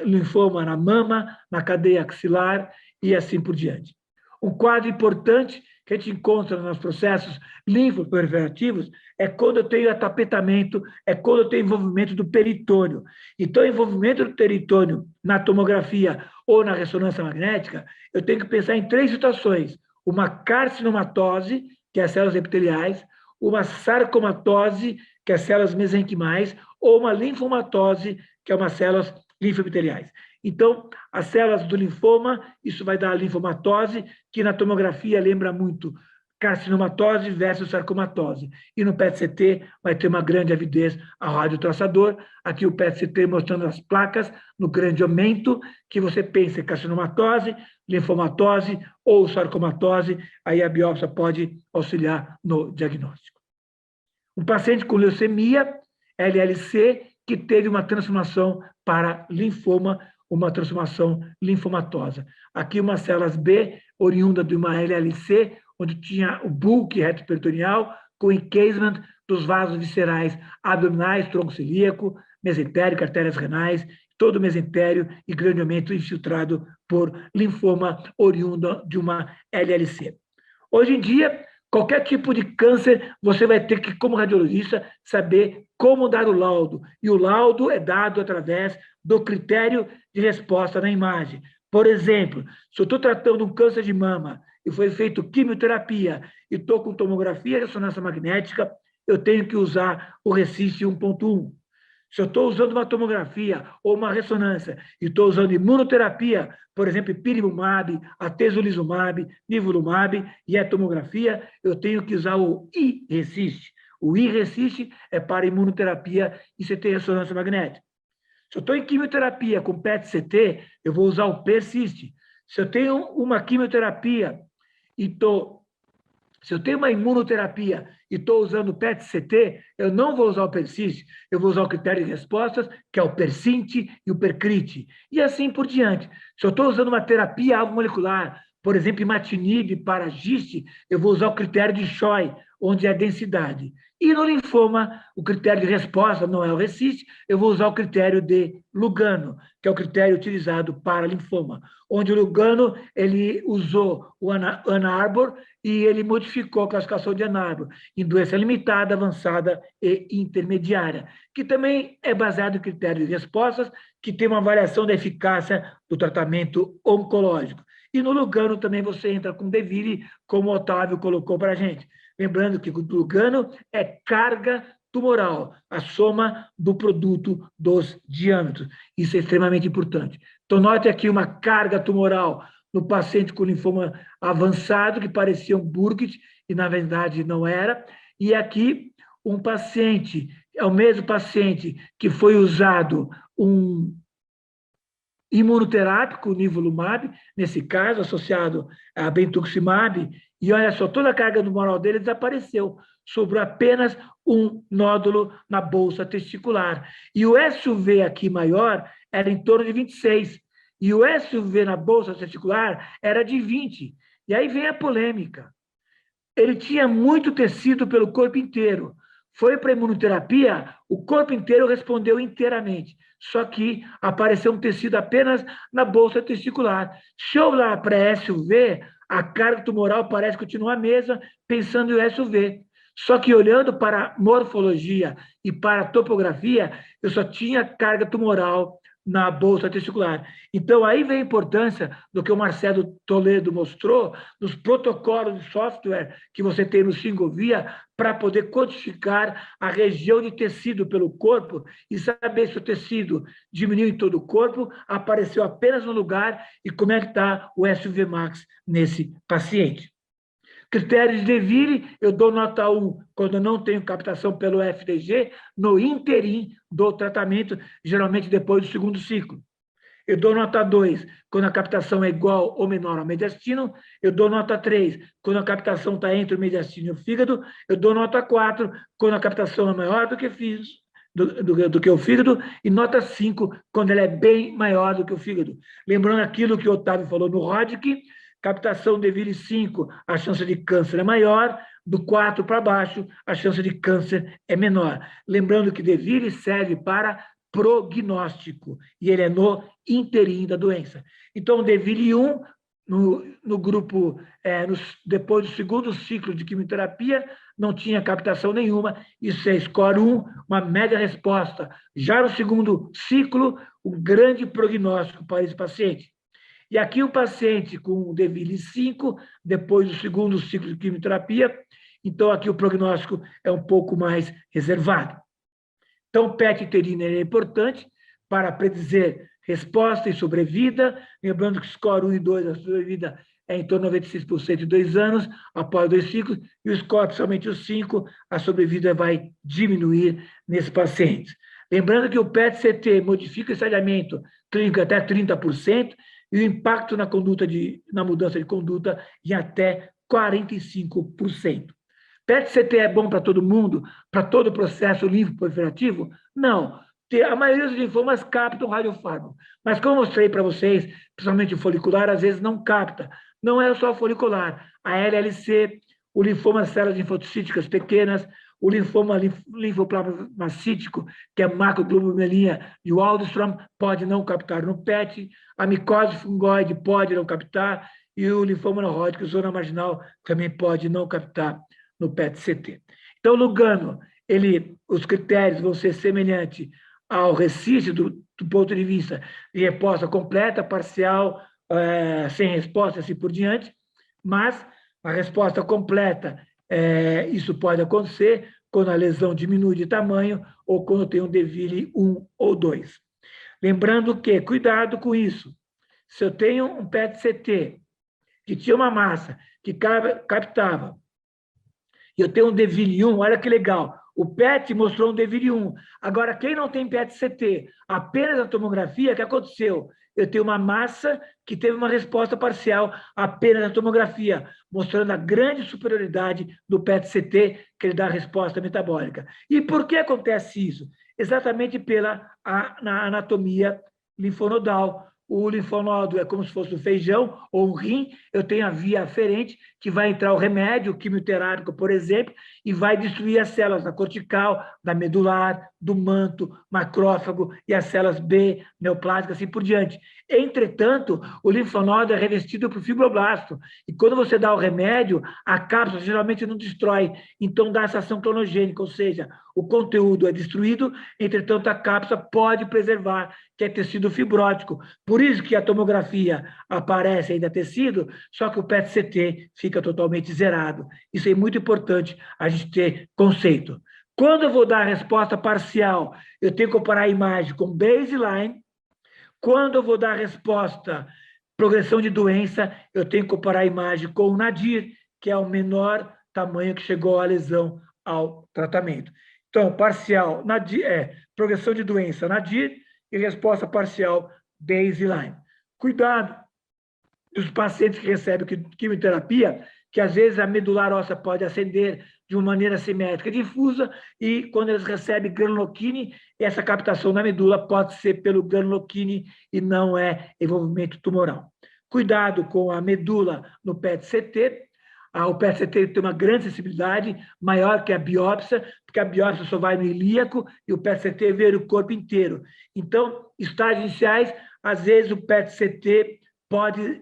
Speaker 6: linfoma na mama, na cadeia axilar e assim por diante. Um quadro importante que a gente encontra nos processos linfoproliferativos é quando eu tenho atapetamento, é quando eu tenho envolvimento do peritônio. Então, o envolvimento do peritônio na tomografia ou na ressonância magnética, eu tenho que pensar em três situações: uma carcinomatose, que é as células epiteliais, uma sarcomatose, que é as células mesenquimais, ou uma linfomatose, que é umas células linfoepiteliais. Então, as células do linfoma, isso vai dar a linfomatose, que na tomografia lembra muito carcinomatose versus sarcomatose. E no PET-CT vai ter uma grande avidez ao radiotraçador. Aqui o PET-CT mostrando as placas no grande aumento, que você pensa em carcinomatose, linfomatose ou sarcomatose, aí a biópsia pode auxiliar no diagnóstico. Um paciente com leucemia, LLC, que teve uma transformação para linfoma, uma transformação linfomatosa. Aqui umas células B, oriunda de uma LLC, onde tinha o bulk retroperitoneal, com encasement dos vasos viscerais abdominais, tronco celíaco, mesentérico, artérias renais, todo o mesentério e grande aumento infiltrado por linfoma oriundo de uma LLC. Hoje em dia, qualquer tipo de câncer, você vai ter que, como radiologista, saber como dar o laudo. E o laudo é dado através do critério de resposta na imagem. Por exemplo, se eu estou tratando um câncer de mama e foi feito quimioterapia e estou com tomografia e ressonância magnética, eu tenho que usar o RECIST 1.1. Se eu estou usando uma tomografia ou uma ressonância e estou usando imunoterapia, por exemplo, ipilimumab, atezolizumab, nivolumab, e a tomografia, eu tenho que usar o iRECIST. O IRESIST é para imunoterapia e CT ressonância magnética. Se eu estou em quimioterapia com PET-CT, eu vou usar o PERSIST. Se eu tenho uma quimioterapia e se eu tenho uma imunoterapia e estou usando o PET-CT, eu não vou usar o PERSIST, eu vou usar o critério de respostas, que é o PERSINT e o PERCRIT, e assim por diante. Se eu estou usando uma terapia alvo-molecular, por exemplo, imatinib para GIST, eu vou usar o critério de Choi, onde é a densidade. E no linfoma, o critério de resposta não é o RECIST, eu vou usar o critério de Lugano, que é o critério utilizado para linfoma, onde o Lugano ele usou o Ann Arbor e ele modificou a classificação de Ann Arbor em doença limitada, avançada e intermediária, que também é baseado em critérios de respostas, que tem uma variação da eficácia do tratamento oncológico. E no Lugano também você entra com Deville, como o Otávio colocou para a gente. Lembrando que o Lugano é carga tumoral, a soma do produto dos diâmetros. Isso é extremamente importante. Então, note aqui uma carga tumoral no paciente com linfoma avançado, que parecia um Burkitt, e na verdade não era. E aqui, um paciente, é o mesmo paciente que foi usado um imunoterápico, o nivolumab, nesse caso, associado a brentuximab, e olha só, toda a carga tumoral dele desapareceu, sobrou apenas um nódulo na bolsa testicular. E o SUV aqui maior era em torno de 26, e o SUV na bolsa testicular era de 20. E aí vem a polêmica. Ele tinha muito tecido pelo corpo inteiro. Foi para a imunoterapia, o corpo inteiro respondeu inteiramente. Só que apareceu um tecido apenas na bolsa testicular. Se eu olhar para SUV, a carga tumoral parece continuar a mesma, pensando em SUV. Só que olhando para a morfologia e para a topografia, eu só tinha carga tumoral na bolsa testicular. Então, aí vem a importância do que o Marcelo Toledo mostrou, nos protocolos de software que você tem no Singovia, para poder quantificar a região de tecido pelo corpo e saber se o tecido diminuiu em todo o corpo, apareceu apenas no lugar e como é que está o SUV Max nesse paciente. Critérios de Deville, eu dou nota 1 quando eu não tenho captação pelo FDG, no interim do tratamento, geralmente depois do segundo ciclo. Eu dou nota 2 quando a captação é igual ou menor ao mediastino. Eu dou nota 3 quando a captação está entre o mediastino e o fígado. Eu dou nota 4 quando a captação é maior do que o fígado. E nota 5 quando ela é bem maior do que o fígado. Lembrando aquilo que o Otávio falou no Roddick, captação Deville 5, a chance de câncer é maior, do 4 para baixo, a chance de câncer é menor. Lembrando que Deville serve para prognóstico, e ele é no interim da doença. Então, Deville 1, no grupo, depois do segundo ciclo de quimioterapia, não tinha captação nenhuma, isso é score 1, uma média resposta. Já no segundo ciclo, um grande prognóstico para esse paciente. E aqui o paciente com Deville 5, depois do segundo ciclo de quimioterapia, então aqui o prognóstico é um pouco mais reservado. Então, PET uterina é importante para predizer resposta e sobrevida, lembrando que o score 1 e 2, a sobrevida é em torno de 96% em 2 anos, após 2 ciclos, e o score, principalmente o 5, a sobrevida vai diminuir nesses pacientes. Lembrando que o PET-CT modifica o estadiamento clínico até 30%, e o impacto na mudança de conduta em até 45%. PET-CT é bom para todo mundo, para todo o processo linfoproliferativo? Não. A maioria dos linfomas captam radiofármaco, mas como eu mostrei para vocês, principalmente o folicular, às vezes não capta. Não é só folicular. A LLC, o linfoma de células linfocíticas pequenas, o linfoma linfoplasmacítico, que é macroglobulinemia de Waldenstrom, pode não captar no PET, a micose fungoide pode não captar, e o linfoma não Hodgkin, zona marginal, também pode não captar no PET-CT. Então, Lugano, os critérios vão ser semelhantes ao RECIST do ponto de vista de resposta completa, parcial, sem resposta, assim por diante, mas a resposta completa, isso pode acontecer quando a lesão diminui de tamanho ou quando tem um Deville 1 ou 2. Lembrando que, cuidado com isso, se eu tenho um PET-CT que tinha uma massa que captava e eu tenho um DVIL-1, olha que legal, o PET mostrou um DVIL-1. Agora, quem não tem PET-CT, apenas a tomografia, o que aconteceu? Eu tenho uma massa que teve uma resposta parcial apenas na tomografia, mostrando a grande superioridade do PET-CT, que ele dá a resposta metabólica. E por que acontece isso? Exatamente pela anatomia linfonodal. O linfonodo é como se fosse um feijão ou um rim, eu tenho a via aferente, que vai entrar o remédio quimioterápico, por exemplo, e vai destruir as células da cortical, da medular, do manto, macrófago e as células B, neoplásicas, assim por diante. Entretanto, o linfonodo é revestido por fibroblasto, e quando você dá o remédio, a cápsula geralmente não destrói, então dá essa ação clonogênica, ou seja, o conteúdo é destruído, entretanto a cápsula pode preservar, que é tecido fibrótico. Por isso que a tomografia aparece ainda tecido, só que o PET-CT fica totalmente zerado. Isso é muito importante a gente ter conceito. Quando eu vou dar a resposta parcial, eu tenho que comparar a imagem com baseline. Quando eu vou dar a resposta progressão de doença, eu tenho que comparar a imagem com o nadir, que é o menor tamanho que chegou a lesão ao tratamento. Então, parcial, nadir, progressão de doença, nadir, e resposta parcial, baseline. Cuidado dos pacientes que recebem quimioterapia, que às vezes a medular óssea pode ascender de uma maneira simétrica difusa, e quando eles recebem granuloquine, essa captação na medula pode ser pelo granuloquine e não é envolvimento tumoral. Cuidado com a medula no PET-CT. O PET-CT tem uma grande sensibilidade, maior que a biópsia, porque a biópsia só vai no ilíaco e o PET-CT vê o corpo inteiro. Então, estágios iniciais, às vezes o PET-CT pode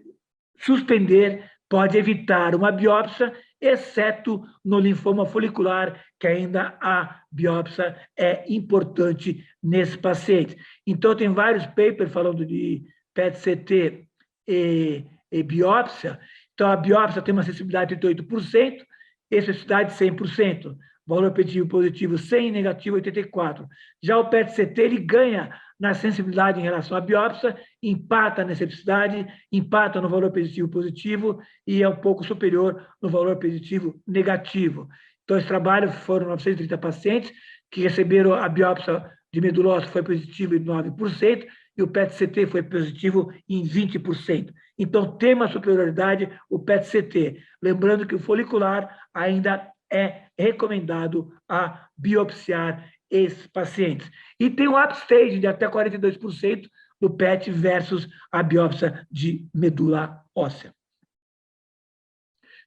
Speaker 6: suspender, pode evitar uma biópsia, exceto no linfoma folicular, que ainda a biópsia é importante nesse paciente. Então, tem vários papers falando de PET-CT e biópsia. Então, a biópsia tem uma sensibilidade de 38%, especificidade de 100%, valor preditivo positivo 100, negativo 84%. Já o PET-CT, ele ganha na sensibilidade em relação à biópsia, empata na especificidade, empata no valor preditivo positivo e é um pouco superior no valor preditivo negativo. Então, esse trabalho foram 930 pacientes que receberam a biópsia de medula óssea, foi positivo em 9%, e o PET-CT foi positivo em 20%. Então, tem uma superioridade o PET-CT. Lembrando que o folicular ainda é recomendado a biopsiar esses pacientes. E tem um upstage de até 42% do PET versus a biópsia de medula óssea.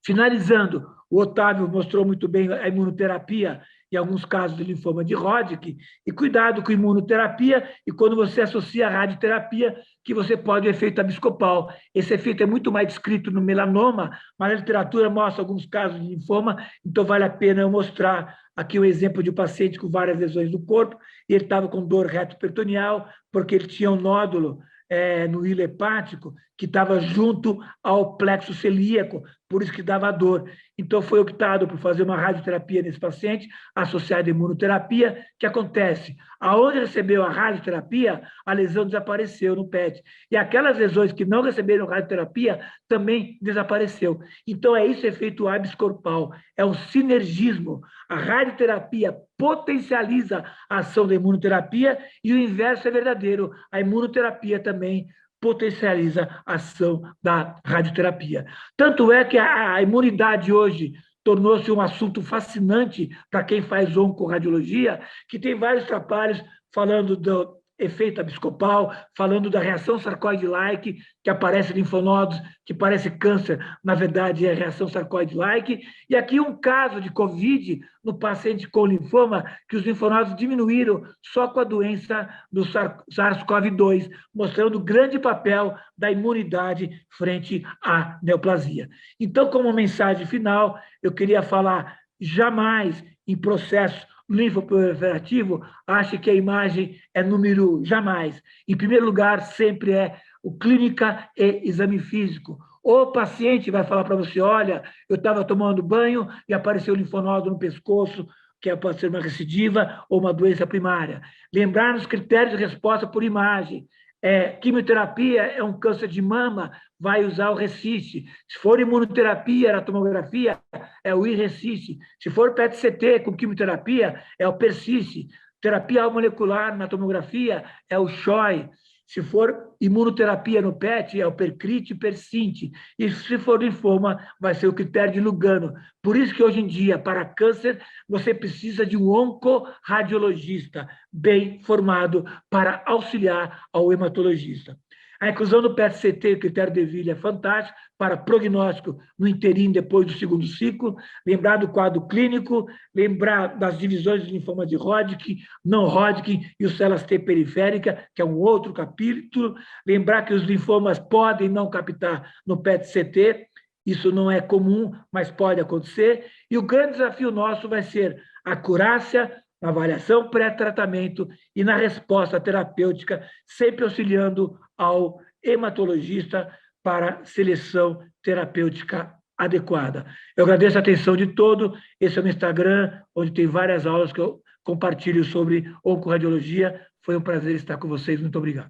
Speaker 6: Finalizando, o Otávio mostrou muito bem a imunoterapia em alguns casos de linfoma de Hodgkin, e cuidado com a imunoterapia, e quando você associa a radioterapia, que você pode o efeito abscopal. Esse efeito é muito mais descrito no melanoma, mas a literatura mostra alguns casos de linfoma, então vale a pena eu mostrar aqui um exemplo de um paciente com várias lesões do corpo, e ele estava com dor retroperitoneal, porque ele tinha um nódulo no hilo hepático, que estava junto ao plexo celíaco, por isso que dava dor. Então, foi optado por fazer uma radioterapia nesse paciente, associada à imunoterapia. O que acontece? Aonde recebeu a radioterapia, a lesão desapareceu no PET. E aquelas lesões que não receberam radioterapia também desapareceu. Então, é isso, efeito abscorpal. É um sinergismo. A radioterapia potencializa a ação da imunoterapia e o inverso é verdadeiro. A imunoterapia também potencializa a ação da radioterapia. Tanto é que a imunidade hoje tornou-se um assunto fascinante para quem faz oncoradiologia, que tem vários trabalhos falando do efeito abscopal, falando da reação sarcoide-like, que aparece em linfonodos, que parece câncer, na verdade é reação sarcoide-like. E aqui um caso de COVID no paciente com linfoma, que os linfonodos diminuíram só com a doença do SARS-CoV-2, mostrando o grande papel da imunidade frente à neoplasia. Então, como mensagem final, eu queria falar jamais em processo linfoproliferativo, ache que a imagem é número jamais. Em primeiro lugar, sempre é o clínica e exame físico. O paciente vai falar para você, olha, eu estava tomando banho e apareceu um linfonodo no pescoço, que pode ser uma recidiva ou uma doença primária. Lembrar os critérios de resposta por imagem. Quimioterapia é um câncer de mama, vai usar o RECIST. Se for imunoterapia, na tomografia, é o IRECIST. Se for PET-CT com quimioterapia, é o PERCIST. Terapia molecular na tomografia é o CHOI. Se for imunoterapia no PET, é o PERCRIT e PERCINT. E se for linfoma, vai ser o critério de Lugano. Por isso que hoje em dia, para câncer, você precisa de um oncoradiologista bem formado para auxiliar ao hematologista. A inclusão do PET-CT, o critério de Ville, é fantástico para prognóstico no interim depois do segundo ciclo, lembrar do quadro clínico, lembrar das divisões de linfoma de Hodgkin, não Hodgkin e o células T periférica, que é um outro capítulo, lembrar que os linfomas podem não captar no PET-CT, isso não é comum, mas pode acontecer, e o grande desafio nosso vai ser a acurácia, na avaliação pré-tratamento e na resposta terapêutica, sempre auxiliando ao hematologista para seleção terapêutica adequada. Eu agradeço a atenção de todos. Esse é o meu Instagram, onde tem várias aulas que eu compartilho sobre oncoradiologia. Foi um prazer estar com vocês. Muito obrigado.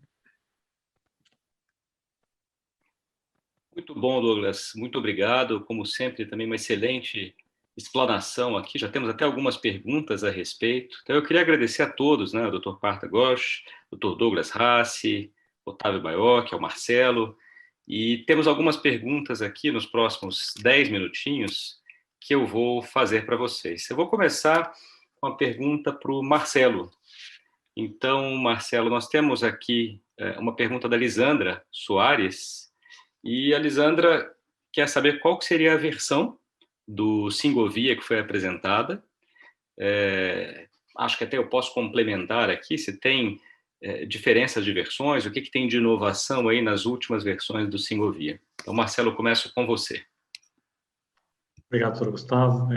Speaker 1: Muito bom, Douglas. Muito obrigado. Como sempre, também uma excelente explanação aqui. Já temos até algumas perguntas a respeito. Então, eu queria agradecer a todos, né? O Dr. Partha Ghosh, Dr. Douglas Rassi, Otávio Baiocchi, ao Marcelo. E temos algumas perguntas aqui nos próximos 10 minutinhos que eu vou fazer para vocês. Eu vou começar com a pergunta para o Marcelo. Então, Marcelo, nós temos aqui uma pergunta da Lisandra Soares, e a Lisandra quer saber qual que seria a versão do Singovia que foi apresentada. Acho que até eu posso complementar aqui, se tem diferenças de versões, o que tem de inovação aí nas últimas versões do Singovia. Então, Marcelo, começo com você.
Speaker 4: Obrigado, doutor Gustavo.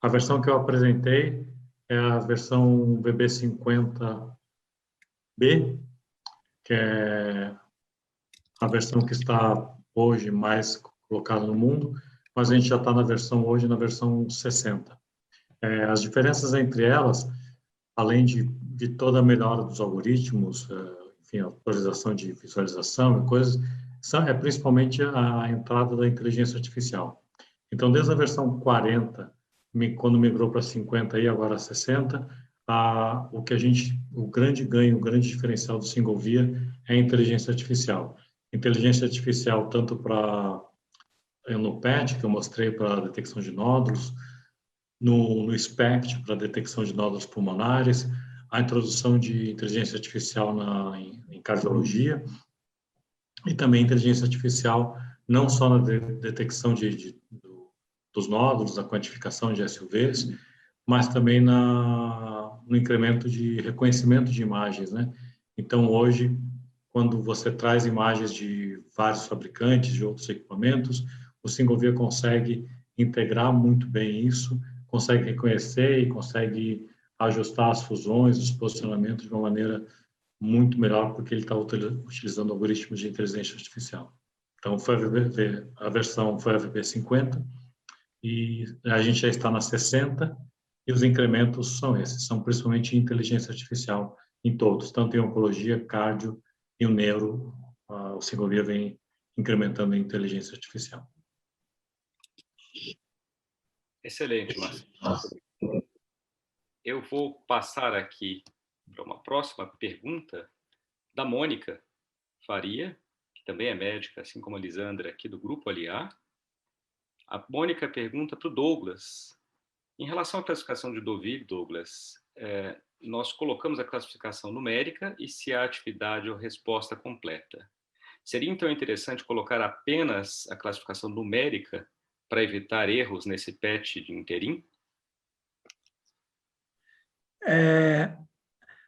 Speaker 4: A versão que eu apresentei é a versão VB50B, que é a versão que está hoje mais colocada no mundo, mas a gente já está na versão 60. As diferenças entre elas, além de toda a melhora dos algoritmos, enfim, a atualização de visualização e coisas, principalmente a entrada da inteligência artificial. Então, desde a versão 40, quando migrou para 50 e agora 60, o grande ganho, o grande diferencial do Singovia é a inteligência artificial. Inteligência artificial tanto no PET, que eu mostrei para a detecção de nódulos, no SPECT, para a detecção de nódulos pulmonares, a introdução de inteligência artificial em cardiologia, e também inteligência artificial não só na detecção dos nódulos, a quantificação de SUVs, mas também no incremento de reconhecimento de imagens, né? Então, hoje, quando você traz imagens de vários fabricantes, de outros equipamentos, o Singovia consegue integrar muito bem isso, consegue reconhecer e consegue ajustar as fusões, os posicionamentos de uma maneira muito melhor, porque ele está utilizando algoritmos de inteligência artificial. Então, a versão foi a VB50, e a gente já está na 60, e os incrementos são esses, são principalmente inteligência artificial em todos, tanto em oncologia, cardio e o neuro, o Singovia vem incrementando a inteligência artificial.
Speaker 1: Excelente, Marcelo. Eu vou passar aqui para uma próxima pergunta da Mônica Faria, que também é médica, assim como a Lisandra, aqui do Grupo Aliar. A Mônica pergunta para o Douglas. Em relação à classificação de Deauville, Douglas, nós colocamos a classificação numérica e se há atividade ou resposta completa. Seria, então, interessante colocar apenas a classificação numérica para evitar erros nesse PET de interim?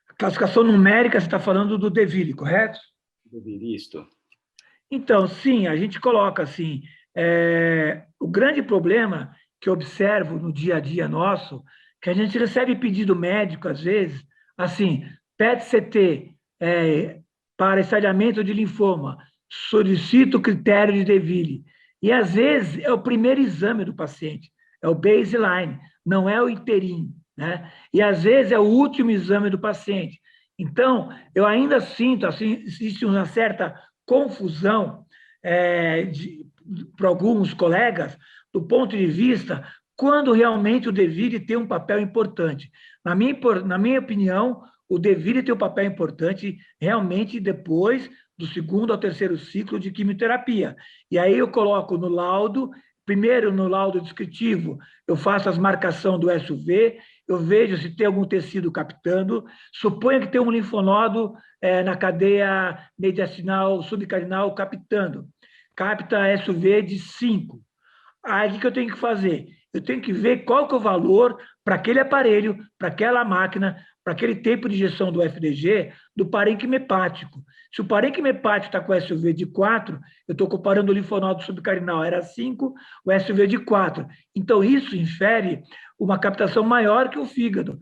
Speaker 6: A classificação numérica, você está falando do Deauville, correto?
Speaker 1: Deauville, isto.
Speaker 6: Então, sim, a gente coloca assim, o grande problema que eu observo no dia a dia nosso, que a gente recebe pedido médico, às vezes, assim, PET-CT para estadiamento de linfoma, solicito o critério de Deauville. E, às vezes, é o primeiro exame do paciente, é o baseline, não é o interim, né? E, às vezes, é o último exame do paciente. Então, eu ainda sinto, assim, existe uma certa confusão para alguns colegas, do ponto de vista quando realmente o DEVIRE tem um papel importante. Na minha opinião, o DEVIRE tem um papel importante realmente depois do segundo ao terceiro ciclo de quimioterapia. E aí eu coloco no laudo, primeiro no laudo descritivo, eu faço as marcações do SUV, eu vejo se tem algum tecido captando, suponha que tem um linfonodo na cadeia mediastinal subcarinal captando. Capta SUV de 5. Aí o que eu tenho que fazer? Eu tenho que ver qual que é o valor para aquele aparelho, para aquela máquina, para aquele tempo de injeção do FDG, do parênquima hepático. Se o parênquima hepático está com SUV de 4, eu estou comparando o linfonodo subcarinal, era 5, o SUV de 4. Então, isso infere uma captação maior que o fígado,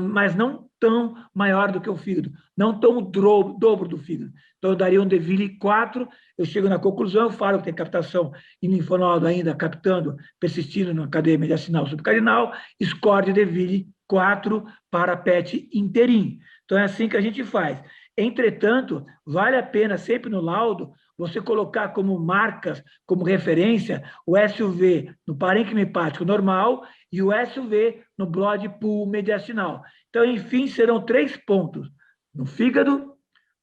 Speaker 6: mas não tão maior do que o fígado, não tão o dobro do fígado. Então, eu daria um DEVIRE 4, eu chego na conclusão, eu falo que tem captação em linfonodo ainda captando, persistindo na cadeia mediastinal subcarinal, score de DEVIRE 4 para PET inteirinho. Então, é assim que a gente faz. Entretanto, vale a pena sempre no laudo você colocar como marcas, como referência, o SUV no parênquima hepático normal e o SUV no blood pool mediastinal. Então, enfim, serão 3 pontos: no fígado,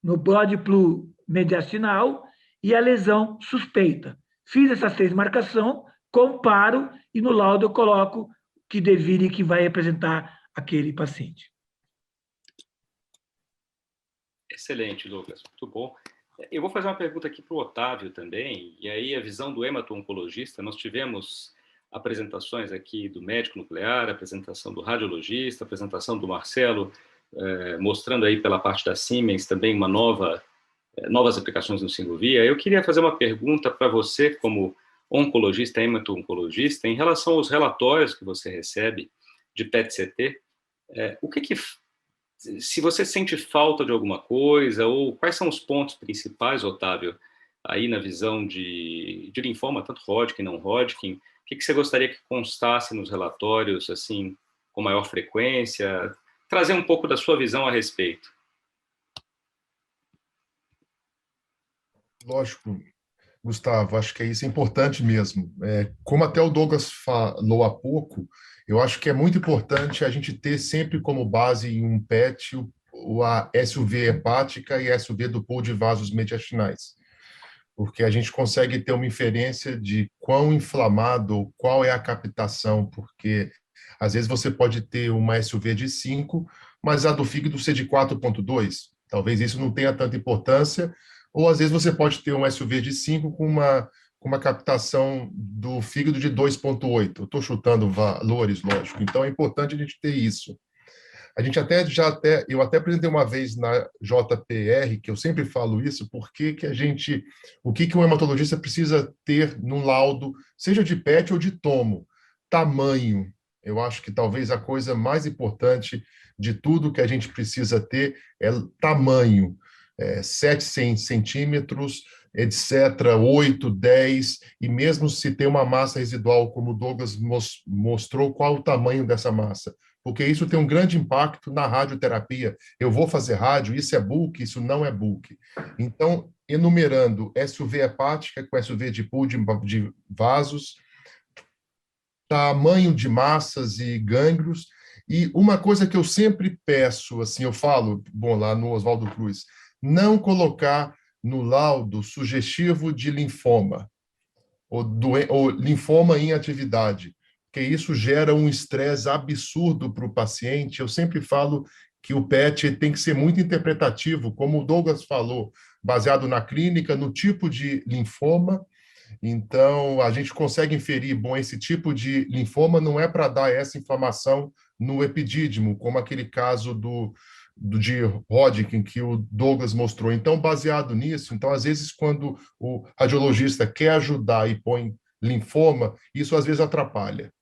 Speaker 6: no blood pool mediastinal e a lesão suspeita. Fiz essas 3 marcações, comparo e no laudo eu coloco que DEVIRE que vai representar aquele paciente.
Speaker 1: Excelente, Douglas, muito bom. Eu vou fazer uma pergunta aqui para o Otávio também, e aí a visão do hemato-oncologista. Nós tivemos apresentações aqui do médico nuclear, apresentação do radiologista, apresentação do Marcelo, mostrando aí pela parte da Siemens também novas aplicações no single-via. Eu queria fazer uma pergunta para você, como oncologista, hemato-oncologista, em relação aos relatórios que você recebe de PET-CT, se você sente falta de alguma coisa, ou quais são os pontos principais, Otávio, aí na visão de linfoma, tanto Hodgkin, não Hodgkin, o que você gostaria que constasse nos relatórios, assim, com maior frequência? Trazer um pouco da sua visão a respeito.
Speaker 5: Lógico, Gustavo, acho que isso é importante mesmo. Como até o Douglas falou há pouco, eu acho que é muito importante a gente ter sempre como base em um PET a SUV hepática e a SUV do pool de vasos mediastinais, porque a gente consegue ter uma inferência de quão inflamado, qual é a captação, porque às vezes você pode ter uma SUV de 5, mas a do fígado ser de 4,2. Talvez isso não tenha tanta importância, ou às vezes você pode ter um SUV de 5 com uma captação do fígado de 2,8. Eu estou chutando valores, lógico. Então, é importante a gente ter isso. A gente eu até apresentei uma vez na JPR, que eu sempre falo isso, o que um hematologista precisa ter no laudo, seja de PET ou de tomo. Tamanho. Eu acho que talvez a coisa mais importante de tudo que a gente precisa ter é tamanho. 7 centímetros, etc., 8, 10, e mesmo se tem uma massa residual, como o Douglas mostrou, qual o tamanho dessa massa? Porque isso tem um grande impacto na radioterapia. Eu vou fazer rádio, isso é bulk, isso não é bulk. Então, enumerando SUV hepática com SUV de pool de vasos, tamanho de massas e gânglios, e uma coisa que eu sempre peço, assim, eu falo, lá no Oswaldo Cruz, não colocar no laudo sugestivo de linfoma, ou linfoma em atividade, porque isso gera um estresse absurdo para o paciente. Eu sempre falo que o PET tem que ser muito interpretativo, como o Douglas falou, baseado na clínica, no tipo de linfoma. Então, a gente consegue inferir, esse tipo de linfoma não é para dar essa inflamação no epidídimo, como aquele caso de Hodgkin que o Douglas mostrou. Então, baseado nisso, às vezes, quando o radiologista quer ajudar e põe linfoma, isso às vezes atrapalha.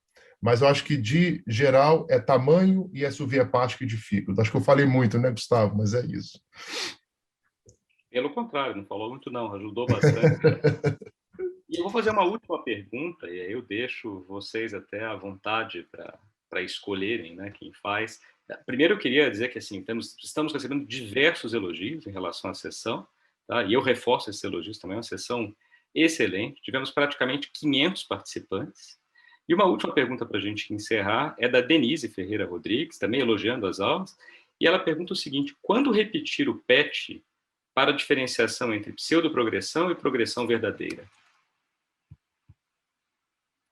Speaker 5: Mas eu acho que, de geral, é tamanho e SUV hepático e de fígado. Acho que eu falei muito, né, Gustavo? Mas é isso.
Speaker 1: Pelo contrário, não falou muito não, ajudou bastante. E eu vou fazer uma última pergunta, e aí eu deixo vocês até à vontade para escolherem, né, quem faz. Primeiro, eu queria dizer que assim, estamos recebendo diversos elogios em relação à sessão, tá? E eu reforço esses elogios também, é uma sessão excelente. Tivemos praticamente 500 participantes. E uma última pergunta para a gente encerrar é da Denise Ferreira Rodrigues, também elogiando as aulas, e ela pergunta o seguinte: quando repetir o PET para a diferenciação entre pseudoprogressão e progressão verdadeira?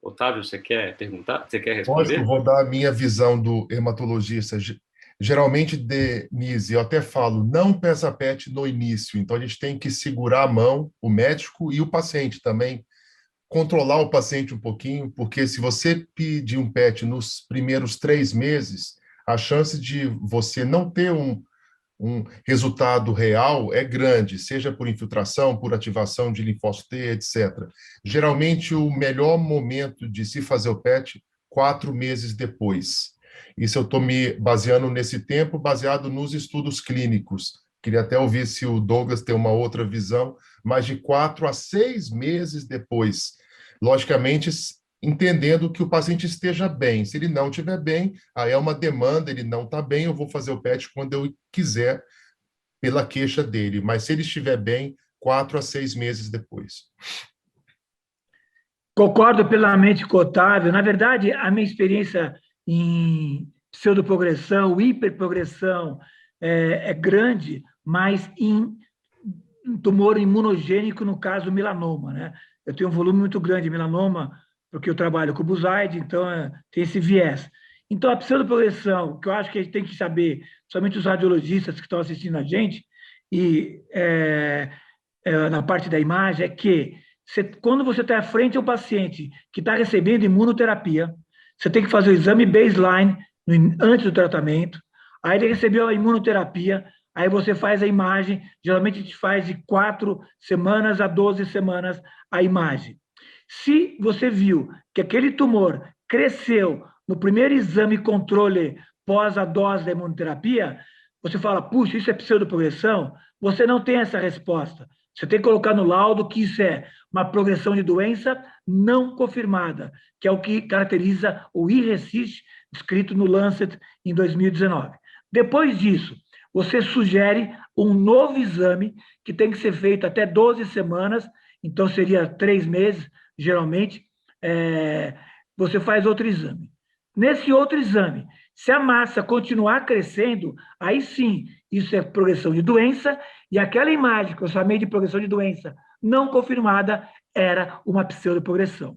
Speaker 1: Otávio, você quer perguntar? Você quer responder?
Speaker 5: Lógico, vou dar a minha visão do hematologista. Geralmente, Denise, eu até falo, não peça PET no início, então a gente tem que segurar a mão, o médico e o paciente também, controlar o paciente um pouquinho, porque se você pedir um PET nos primeiros 3 meses, a chance de você não ter um resultado real é grande, seja por infiltração, por ativação de linfócito T, etc. Geralmente, o melhor momento de se fazer o PET, 4 meses depois. Isso eu estou me baseando nesse tempo, baseado nos estudos clínicos. Queria até ouvir se o Douglas tem uma outra visão, mas de 4 a 6 meses depois. Logicamente, entendendo que o paciente esteja bem. Se ele não estiver bem, aí é uma demanda, ele não está bem, eu vou fazer o PET quando eu quiser, pela queixa dele. Mas se ele estiver bem, 4 a 6 meses depois.
Speaker 6: Concordo plenamente com o Otávio. Na verdade, a minha experiência em pseudoprogressão, hiperprogressão, é grande, mas em tumor imunogênico, no caso, melanoma, né? Eu tenho um volume muito grande de melanoma, porque eu trabalho com busaide, então tem esse viés. Então, a pseudoprogressão, que eu acho que a gente tem que saber, somente os radiologistas que estão assistindo a gente, e na parte da imagem, é que quando você está à frente ao paciente que está recebendo imunoterapia, você tem que fazer o exame baseline antes do tratamento, aí ele recebeu a imunoterapia, aí você faz a imagem, geralmente a gente faz de 4 semanas a 12 semanas a imagem. Se você viu que aquele tumor cresceu no primeiro exame controle pós a dose da imunoterapia, você fala, puxa, isso é pseudoprogressão? Você não tem essa resposta. Você tem que colocar no laudo que isso é uma progressão de doença não confirmada, que é o que caracteriza o IRECIST, escrito no Lancet em 2019. Depois disso, você sugere um novo exame que tem que ser feito até 12 semanas, então seria 3 meses, geralmente, você faz outro exame. Nesse outro exame, se a massa continuar crescendo, aí sim, isso é progressão de doença, e aquela imagem que eu chamei de progressão de doença não confirmada era uma pseudoprogressão.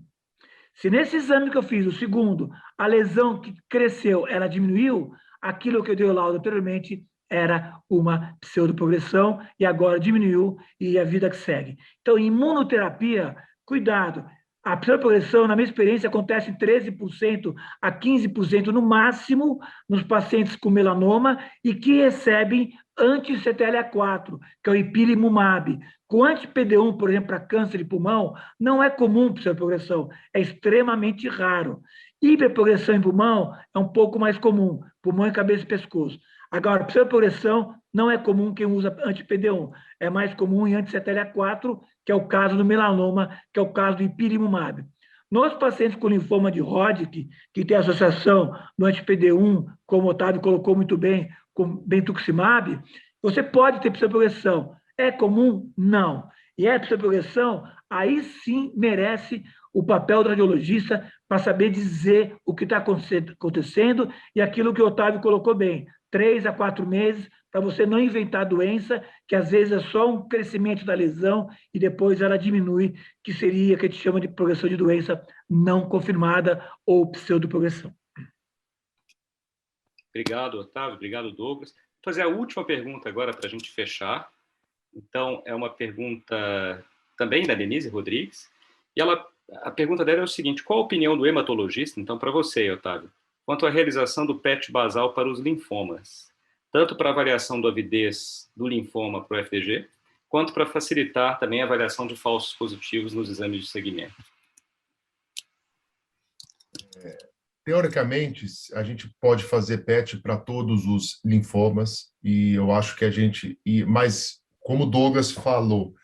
Speaker 6: Se nesse exame que eu fiz, o segundo, a lesão que cresceu, ela diminuiu, aquilo que eu dei o laudo anteriormente era uma pseudoprogressão e agora diminuiu e a vida que segue. Então, imunoterapia, cuidado. A pseudoprogressão, na minha experiência, acontece em 13% a 15% no máximo nos pacientes com melanoma e que recebem anti-CTLA-4, que é o ipilimumab. Com anti-PD-1, por exemplo, para câncer de pulmão, não é comum pseudoprogressão, é extremamente raro. Hiperprogressão em pulmão é um pouco mais comum, pulmão e cabeça e pescoço. Agora, pseudoprogressão não é comum quem usa anti-PD-1, é mais comum em anti-CTLA-4, que é o caso do melanoma, que é o caso do ipilimumab. Nos pacientes com linfoma de Hodgkin, que tem associação do anti-PD-1, como o Otávio colocou muito bem, com bentuximab, você pode ter pseudoprogressão. É comum? Não. E é pseudoprogressão, aí sim merece o papel do radiologista para saber dizer o que está acontecendo e aquilo que o Otávio colocou bem. 3 a 4 meses, para você não inventar doença, que às vezes é só um crescimento da lesão e depois ela diminui, que seria que a gente chama de progressão de doença não confirmada ou pseudoprogressão.
Speaker 1: Obrigado, Otávio. Obrigado, Douglas. Vou fazer a última pergunta agora para a gente fechar. Então, é uma pergunta também da Denise Rodrigues. E a pergunta dela é o seguinte: qual a opinião do hematologista, então, para você, Otávio, quanto à realização do PET basal para os linfomas, tanto para a avaliação da avidez do linfoma para o FDG, quanto para facilitar também a avaliação de falsos positivos nos exames de segmento?
Speaker 5: Teoricamente, a gente pode fazer PET para todos os linfomas, e eu acho que mas como o Douglas falou,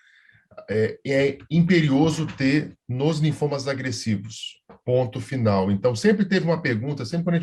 Speaker 5: é imperioso ter nos linfomas agressivos, ponto final. Então, sempre teve uma pergunta, sempre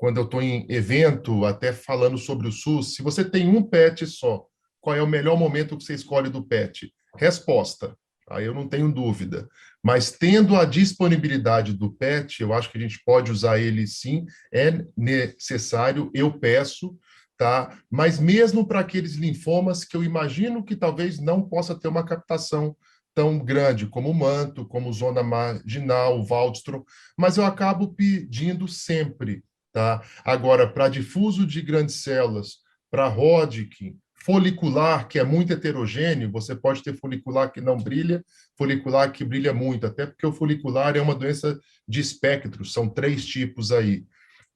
Speaker 5: quando eu estou em evento, até falando sobre o SUS, se você tem um PET só, qual é o melhor momento que você escolhe do PET? Resposta. Aí eu não tenho dúvida. Mas tendo a disponibilidade do PET, eu acho que a gente pode usar ele sim, é necessário, eu peço, tá? Mas mesmo para aqueles linfomas que eu imagino que talvez não possa ter uma captação tão grande, como o manto, como zona marginal, o Waldstrom, mas eu acabo pedindo sempre, tá? Agora, para difuso de grandes células, para Hodgkin, folicular, que é muito heterogêneo, você pode ter folicular que não brilha, folicular que brilha muito, até porque o folicular é uma doença de espectro, são 3 tipos aí.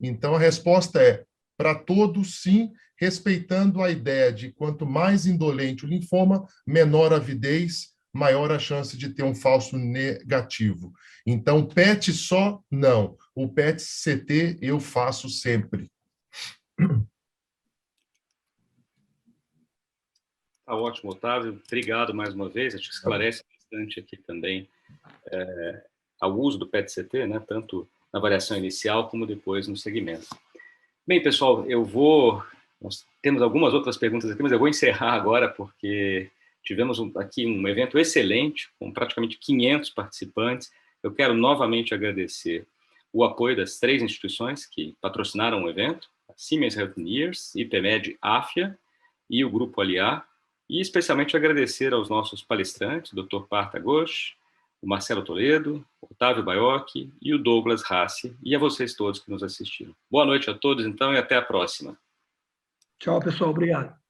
Speaker 5: Então, a resposta é, para todos, sim, respeitando a ideia de quanto mais indolente o linfoma, menor a avidez, maior a chance de ter um falso negativo. Então, PET só, não. O PET-CT eu faço sempre.
Speaker 1: Tá ótimo, Otávio. Obrigado mais uma vez. Acho que esclarece bastante aqui também ao uso do PET-CT, né? Tanto na avaliação inicial como depois no segmento. Bem, pessoal, nós temos algumas outras perguntas aqui, mas eu vou encerrar agora porque tivemos aqui um evento excelente, com praticamente 500 participantes. Eu quero novamente agradecer o apoio das 3 instituições que patrocinaram o evento, a Siemens Healthineers, IPMED, AFIA e o Grupo Aliar, e especialmente agradecer aos nossos palestrantes, o Dr. Partha Ghosh, o Marcelo Toledo, o Otávio Baiocchi e o Douglas Rassi, e a vocês todos que nos assistiram. Boa noite a todos, então, e até a próxima.
Speaker 6: Tchau, pessoal. Obrigado.